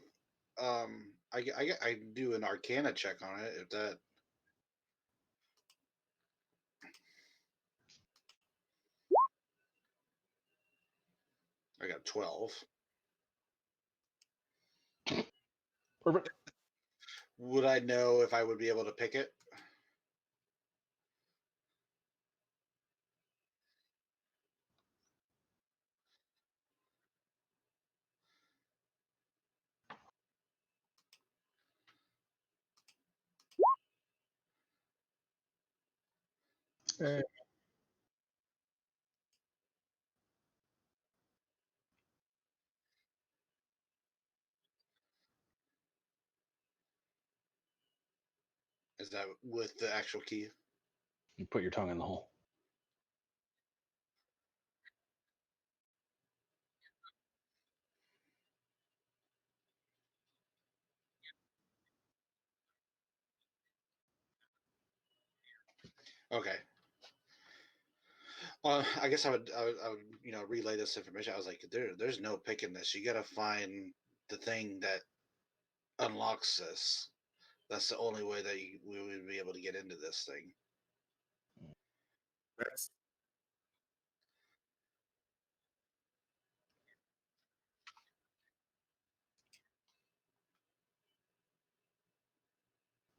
I do an Arcana check on it if that. I got 12. Perfect. Would I know if I would be able to pick it? Okay. Is that with the actual key? You put your tongue in the hole. Okay. I guess I would relay this information. I was like, there's no picking this. You got to find the thing that unlocks this. That's the only way that we would be able to get into this thing. That's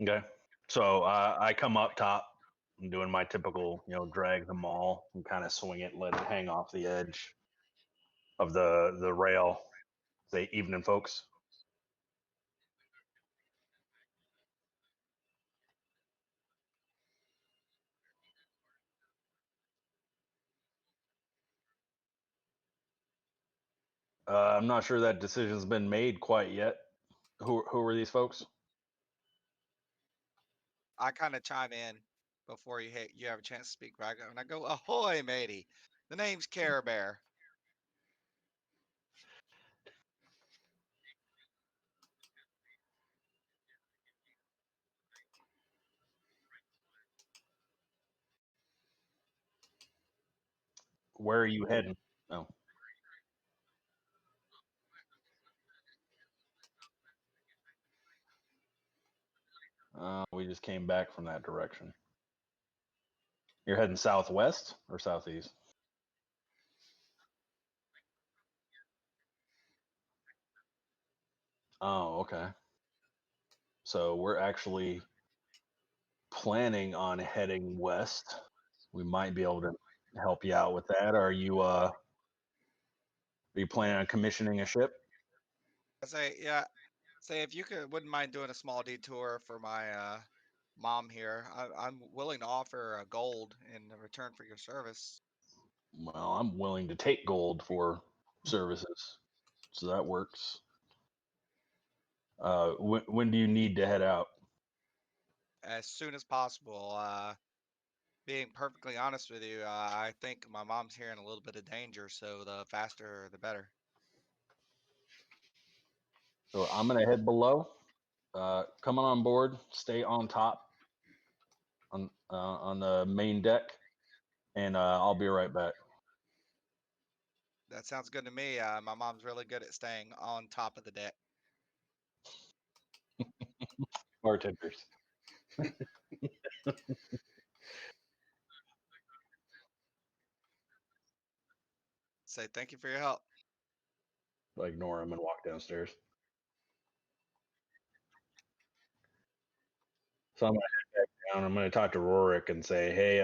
Okay. So I come up top. I'm doing my typical, drag the maul and kind of swing it, let it hang off the edge of the rail. Say evening, folks. I'm not sure that decision's been made quite yet. Who are these folks? I kind of chime in before you have a chance to speak, right? And I go, "Ahoy, matey! The name's Care Bear." Where are you heading? Oh. We just came back from that direction. You're heading southwest or southeast? Oh, okay. So we're actually planning on heading west. We might be able to help you out with that. Are you planning on commissioning a ship? I say, yeah. Say if you wouldn't mind doing a small detour for my mom here. I'm willing to offer gold in return for your service. Well, I'm willing to take gold for services, so that works. When do you need to head out? As soon as possible. Being perfectly honest with you, I think my mom's here in a little bit of danger, so the faster the better. So I'm gonna head below. Coming on board. Stay on top on the main deck, and I'll be right back. That sounds good to me. My mom's really good at staying on top of the deck. Bartenders. Say thank you for your help. I ignore him and walk downstairs. So I'm gonna head back down. I'm gonna talk to Rorik and say, hey,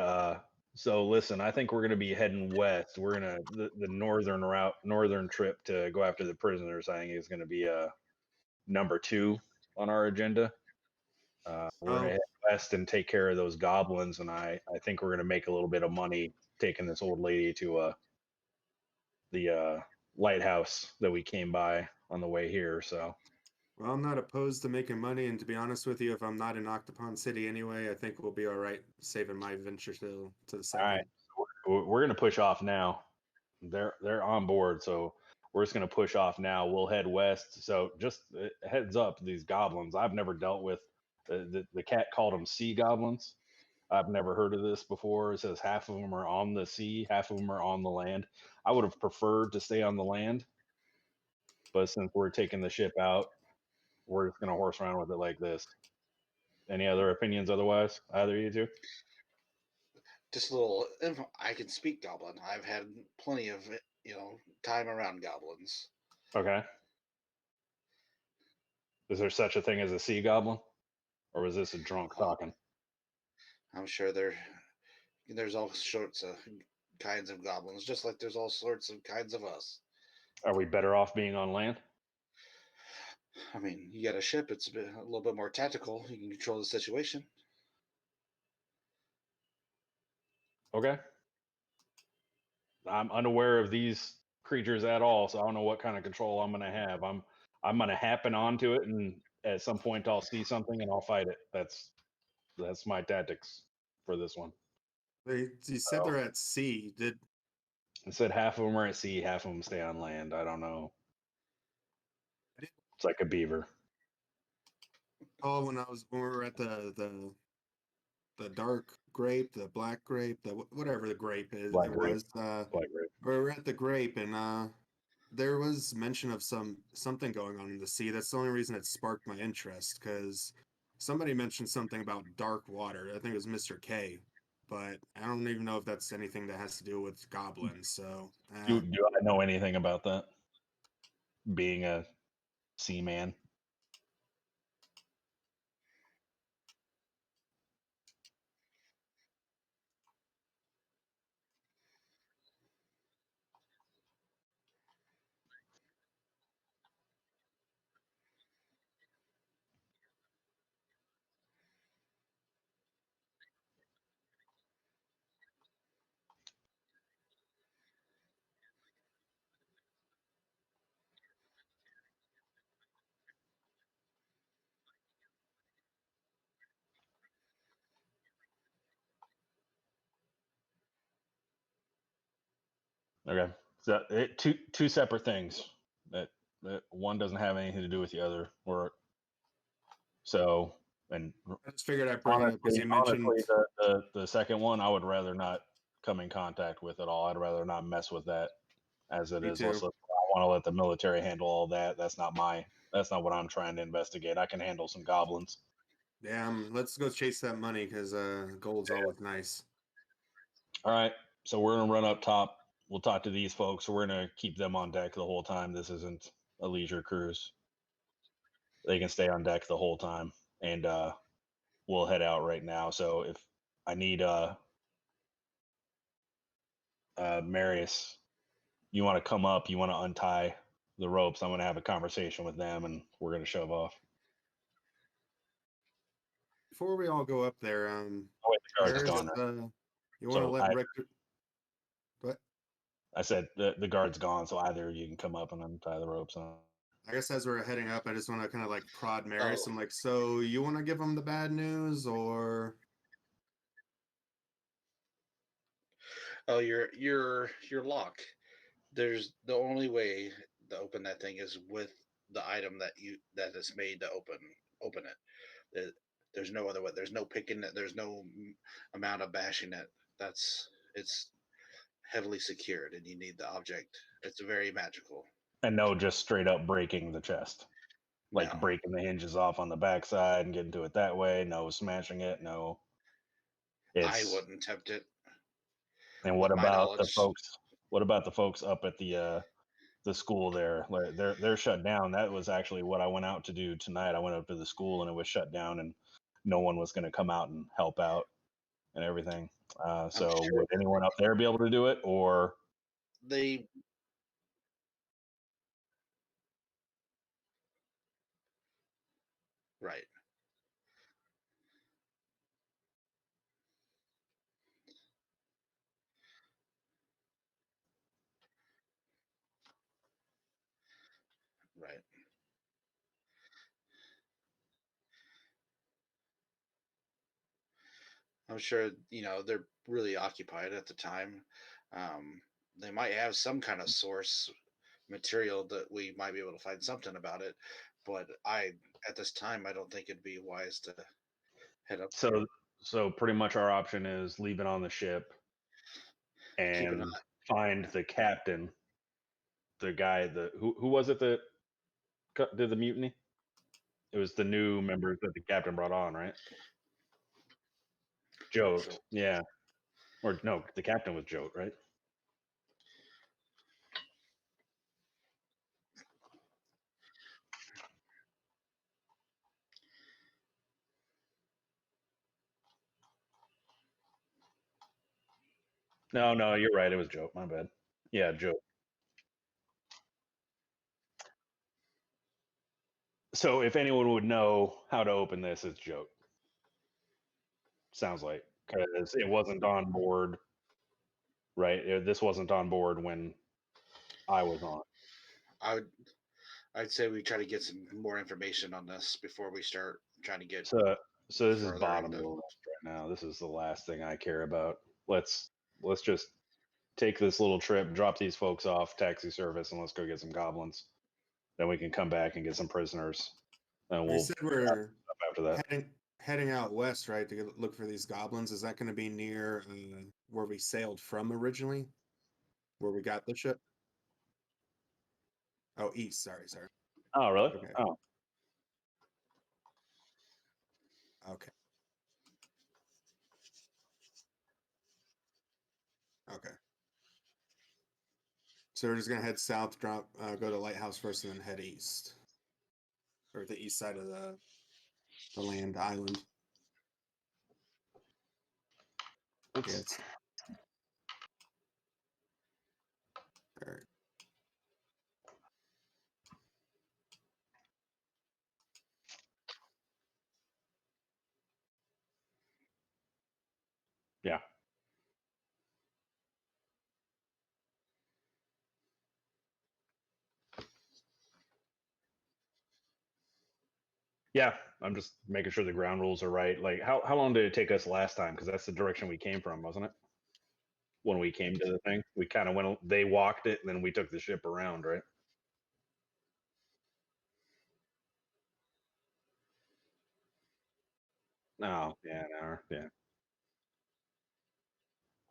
so listen, I think we're gonna be heading west. We're gonna the northern trip to go after the prisoners. I think is gonna be number 2 on our agenda. We're gonna head west and take care of those goblins, and I think we're gonna make a little bit of money taking this old lady to the lighthouse that we came by on the way here. So Well, I'm not opposed to making money, and to be honest with you, if I'm not in Octopon City anyway, I think we'll be all right saving my venture to the all right, second. we're gonna push off now. They're on board, so we're just gonna push off now. We'll head west. So just heads up, these goblins. I've never dealt with. The cat called them sea goblins. I've never heard of this before. It says half of them are on the sea, half of them are on the land. I would have preferred to stay on the land, but since we're taking the ship out, we're just gonna horse around with it like this. Any other opinions otherwise? Either of you two? Just a little info. I can speak Goblin. I've had plenty of time around goblins. Okay. Is there such a thing as a sea goblin, or was this a drunk talking? I'm sure there's all sorts of kinds of goblins, just like there's all sorts of kinds of us. Are we better off being on land? I mean, you got a ship; it's a little bit more tactical. You can control the situation. Okay. I'm unaware of these creatures at all, so I don't know what kind of control I'm gonna have. I'm gonna happen onto it, and at some point I'll see something and I'll fight it. That's my tactics for this one. You said they're at sea. Did I said half of them are at sea, half of them stay on land. I don't know. It's like a beaver. oh when we were at the dark grape, the black grape, whatever the grape is, Black it grape. was. Black grape. We were at the grape, and there was mention of something going on in the sea. That's the only reason it sparked my interest, because somebody mentioned something about dark water. I think it was Mr. K, but I don't even know if that's anything that has to do with goblins. So Do I know anything about that? Being a seaman. Okay. So two separate things. That one doesn't have anything to do with the other. Or so and I just figured I'd bring it up because you mentioned. honestly, the second one I would rather not come in contact with at all. I'd rather not mess with that as it Me is. too. I want to let the military handle all that. That's not what I'm trying to investigate. I can handle some goblins. Damn, let's go chase that money because gold's always nice. All right. So we're gonna run up top. We'll talk to these folks. We're gonna keep them on deck the whole time. This isn't a leisure cruise. They can stay on deck the whole time, and we'll head out right now. So if I need Marius, you want to come up, you want to untie the ropes, I'm going to have a conversation with them, and we're going to shove off. Before we all go up there, Oh, wait, the guard's Paris, gone. you want to So let Richter? What? I said the guard's gone, so either you can come up and untie the ropes. I guess as we're heading up, I just want to kind of like prod Maris. Oh. I'm like, so you want to give him the bad news, or Oh, your lock. There's the only way to open that thing is with the item that is made to open it. There's no other way. There's no picking it. There's no amount of bashing it. It's heavily secured, and you need the object. It's very magical. And no, just straight up breaking the chest. Like No. breaking the hinges off on the backside and getting to it that way. No smashing it. No. I wouldn't tempt it. And what with my about the knowledge. folks? What about the folks up at the school there? Like, they're shut down. That was actually what I went out to do tonight. I went up to the school and it was shut down, and no one was going to come out and help out and everything. So sure would anyone up there be able to do it, or They right. Right. I'm sure, they're really occupied at the time. Um, they might have some kind of source material that we might be able to find something about it, but at this time, I don't think it'd be wise to head up there. So pretty much our option is leave it on the ship Keep an and eye. find the captain, the guy that who was it that did the mutiny? It was the new members that the captain brought on, right? Jote, yeah. Or no, the captain was Jote, right? No, you're right. It was Jote. My bad. Yeah, Jote. So if anyone would know how to open this, it's Jote. Sounds like, because it wasn't on board, right? This wasn't on board when I was on. I'd say we try to get some more information on this before we start trying to get. So this is further bottom of into- the list right now. This is the last thing I care about. Let's just take this little trip, drop these folks off taxi service, and let's go get some goblins. Then we can come back and get some prisoners, and We we'll said we're after that. heading out west, right, to look for these goblins. Is that going to be near where we sailed from originally, where we got the ship? Oh, east. Sorry. Oh, really? Okay. Oh, Okay. Okay. So we're just gonna head south, go to Lighthouse first, and then head east, or the east side of the land island. it's, Yes. All right. yeah. Yeah, I'm just making sure the ground rules are right. Like, how long did it take us last time? Because that's the direction we came from, wasn't it? When we came to the thing, we kind of went. They walked it, and then we took the ship around, right? No, yeah, an hour. Yeah,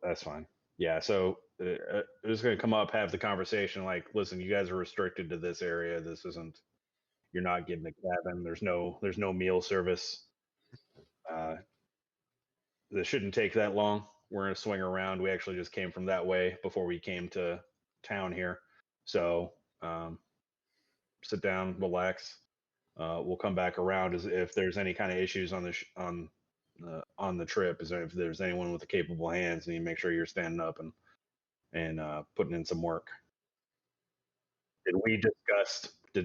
that's fine. Yeah, so we're just gonna come up, have the conversation. Like, listen, you guys are restricted to this area. This isn't. You're not getting a cabin. There's no meal service. This shouldn't take that long. We're gonna swing around. We actually just came from that way before we came to town here. So sit down, relax. We'll come back around as if there's any kind of issues on on the trip. Is there, if there's anyone with the capable hands, and you make sure you're standing up and putting in some work. Did we discuss? We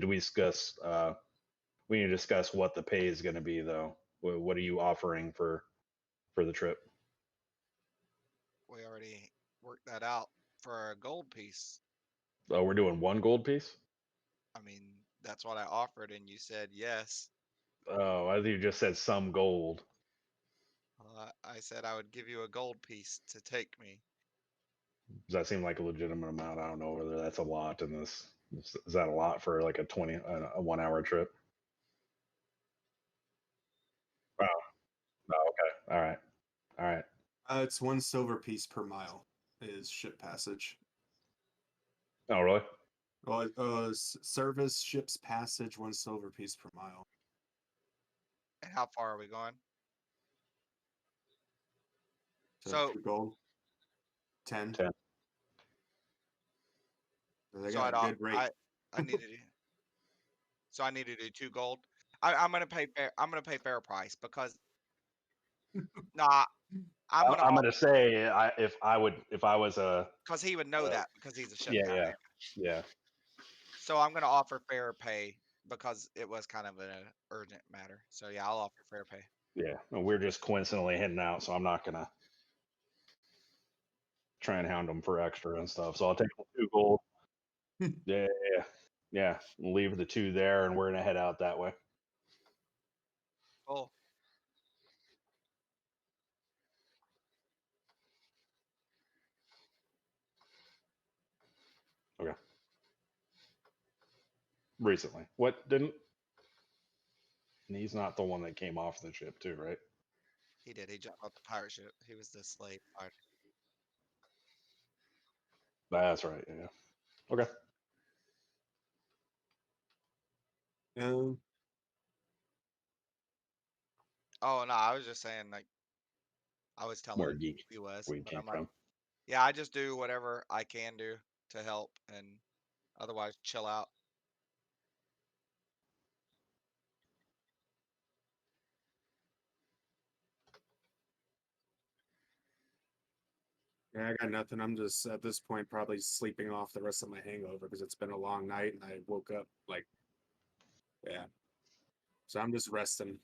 need to discuss what the pay is going to be, though. What are you offering for the trip? We already worked that out for a gold piece. Oh, we're doing one gold piece. I mean, that's what I offered, and you said yes. Oh, I think you just said some gold. I said I would give you a gold piece to take me. Does that seem like a legitimate amount? I don't know whether that's a lot in this. Is that a lot for like a 1 hour trip? Wow. Oh, okay. All right. It's 1 silver piece per mile is ship passage. Oh, really? Well, service ships passage 1 silver piece per mile. And how far are we going? So 2 gold. 10. 10. They So got a good rate. I needed so I need to do 2 gold. I'm gonna pay fair. I'm gonna pay fair price because nah, I'm gonna say if I was a because he would know that because he's a ship yeah captain. yeah. So I'm gonna offer fair pay because it was kind of an urgent matter. So yeah, I'll offer fair pay. Yeah, we're just coincidentally heading out, so I'm not gonna try and hound them for extra and stuff. So I'll take the 2 gold. Yeah. Yeah, leave the 2 there, and we're gonna head out that way. Cool. Okay. Recently, what didn't? And he's not the one that came off the ship, too, right? He did. He jumped off the pirate ship. He was the slave pirate. That's right. Yeah. Okay. Um, Oh no, I was just saying like I was telling Where him geek who he was, we but came I'm like, from. yeah, I just do whatever I can do to help, and otherwise chill out. yeah, I got nothing. I'm just at this point probably sleeping off the rest of my hangover because it's been a long night and I woke up like, yeah. So I'm just resting.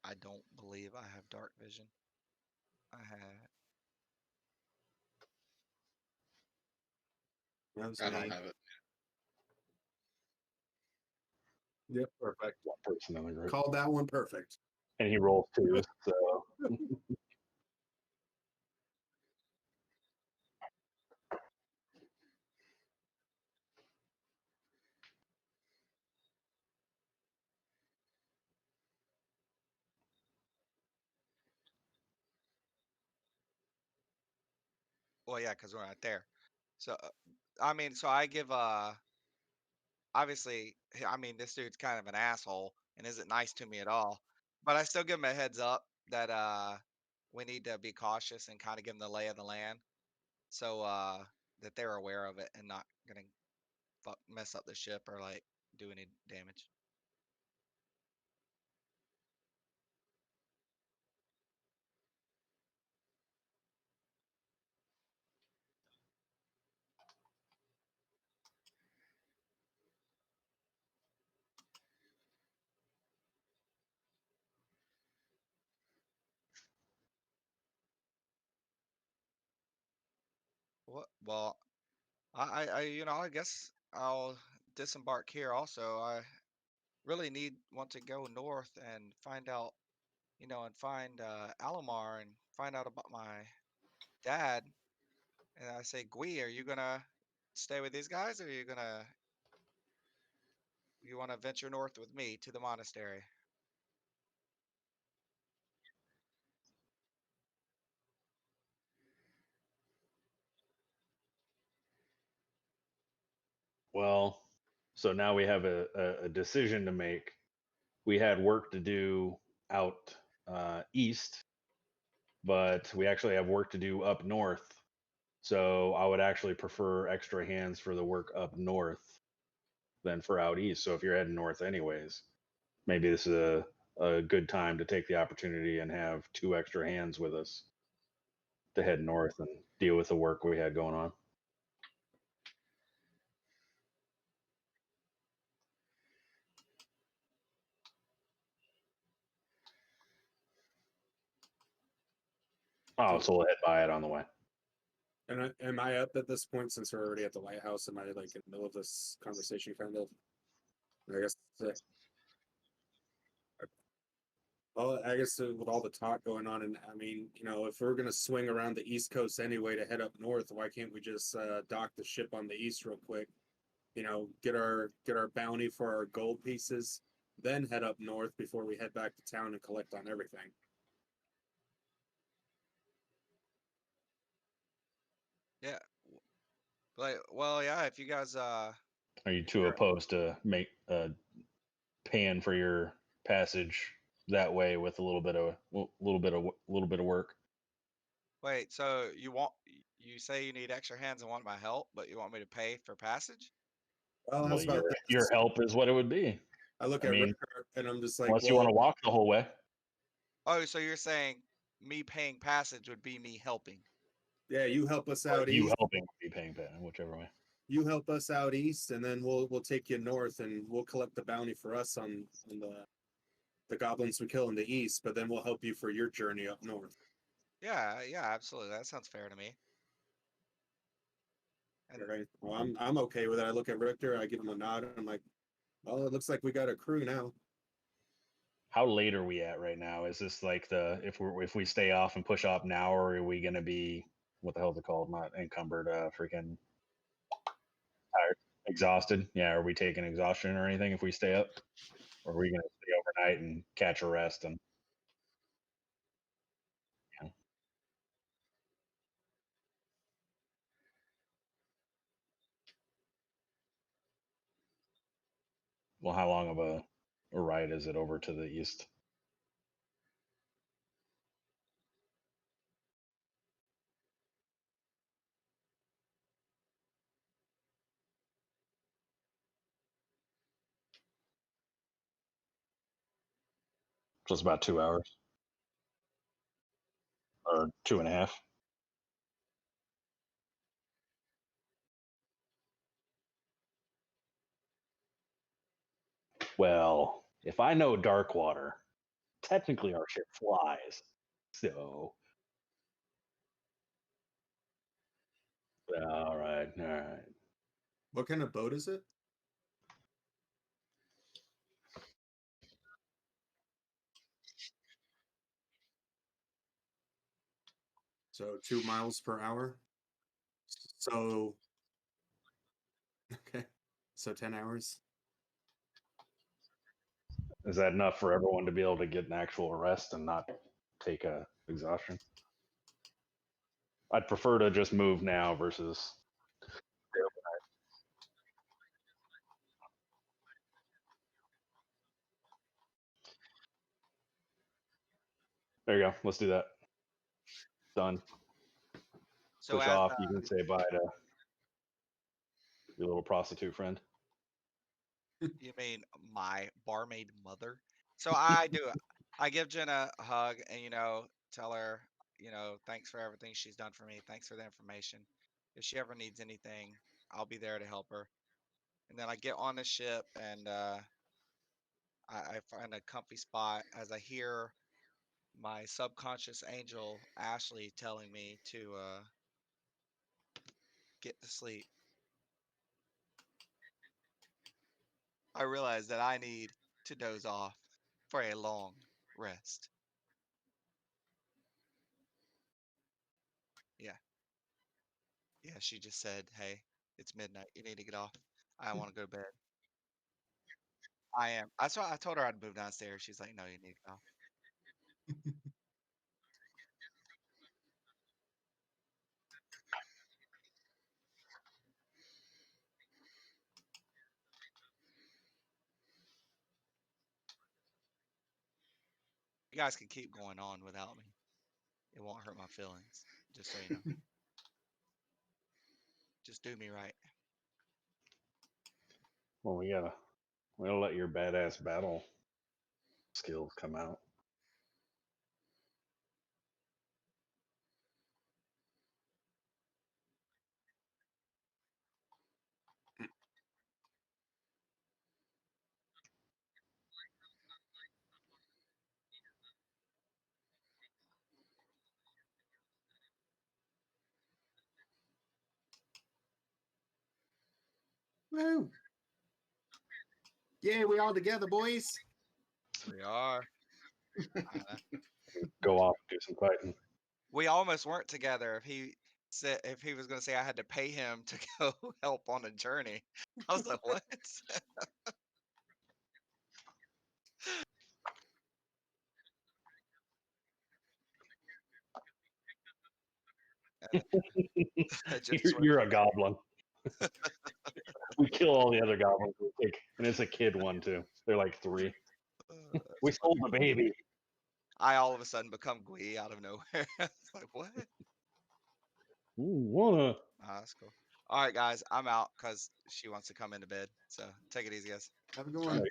I don't believe I have dark vision. I had. That was I don't me. have it. Yep, perfect. One person in the group. Called that one perfect. And he rolls 2, so Well, yeah, because we're not there. So I mean, so I give obviously, I mean, this dude's kind of an asshole and isn't nice to me at all. But I still give him a heads up that we need to be cautious and kind of give him the lay of the land, so that they're aware of it and not gonna mess up the ship or like do any damage. What? Well, I guess I'll disembark here. Also, I really want to go north and find out, and find Alomar and find out about my dad. And I say, Gui, are you gonna stay with these guys, or you want to venture north with me to the monastery? well, so now we have a decision to make. We had work to do out east, but we actually have work to do up north. So I would actually prefer extra hands for the work up north than for out east. So if you're heading north anyways, maybe this is a good time to take the opportunity and have 2 extra hands with us to head north and deal with the work we had going on. Oh, so we'll head by it on the way. And am I up at this point since we're already at the lighthouse? Am I like in the middle of this conversation kind of? I guess. Well, I guess with all the talk going on, and I mean, if we're gonna swing around the East Coast anyway to head up north, why can't we just dock the ship on the east real quick? Get our bounty for our gold pieces, then head up north before we head back to town and collect on everything. Yeah. Like, well, yeah. If you guys, Are you 2 Yeah. opposed to make paying for your passage that way with a little bit of work? wait. So you say you need extra hands and want my help, but you want me to pay for passage? Well, Well, how's about your this? help is what it would be. I look I at mean, Ricker and I'm just like, unless you want well, to walk the whole way. Oh, so you're saying me paying passage would be me helping? yeah, you help us Or out you east. helping would be paying, whichever way. You help us out east, and then we'll take you north, and we'll collect the bounty for us on the goblins we kill in the east. But then we'll help you for your journey up north. Yeah, yeah, absolutely. That sounds fair to me. And All right. Well, I'm okay with it. I look at Richter, I give him a nod, and I'm like, well, it looks like we got a crew now. How late are we at right now? Is this like if we stay off and push off now, or are we gonna be what the hell is it called? Not encumbered, freaking tired, exhausted. Yeah, are we taking exhaustion or anything if we stay up? Or are we gonna stay overnight and catch a rest and well, how long of a ride is it over to the east? Just about 2 hours or 2.5. Well, if I know Darkwater, technically our ship flies. So, all right. What kind of boat is it? So 2 miles per hour. So okay. So 10 hours. Is that enough for everyone to be able to get an actual rest and not take a exhaustion? I'd prefer to just move now versus. There you go. Let's do that. Done. so Push as off. You can say bye to your little prostitute friend. you mean my barmaid mother? So I do. I give Jenna a hug and tell her thanks for everything she's done for me. Thanks for the information. If she ever needs anything, I'll be there to help her. And then I get on the ship and I find a comfy spot as I hear my subconscious angel Ashley telling me to get to sleep. I realize that I need to doze off for a long rest. Yeah. Yeah, she just said, "Hey, it's midnight. You need to get off. I want to go to bed." I am. That's why I told her I'd move downstairs. She's like, "No, you need to get off." You guys can keep going on without me. It won't hurt my feelings. Just so you know. Just do me right. Well, we gotta let your badass battle skills come out. Woo! Yeah, we all together, boys. We are. Uh, Go off and do some fighting. we almost weren't together. If he was going to say I had to pay him to go help on a journey, I was like, "What?" You're a goblin. We kill all the other goblins. And it's a kid one too. They're like 3. We sold the baby. I all of a sudden become Gwee out of nowhere. It's like, what? Wanna? That's cool. All right, guys, I'm out because she wants to come into bed. So take it easy, guys. Have a good one.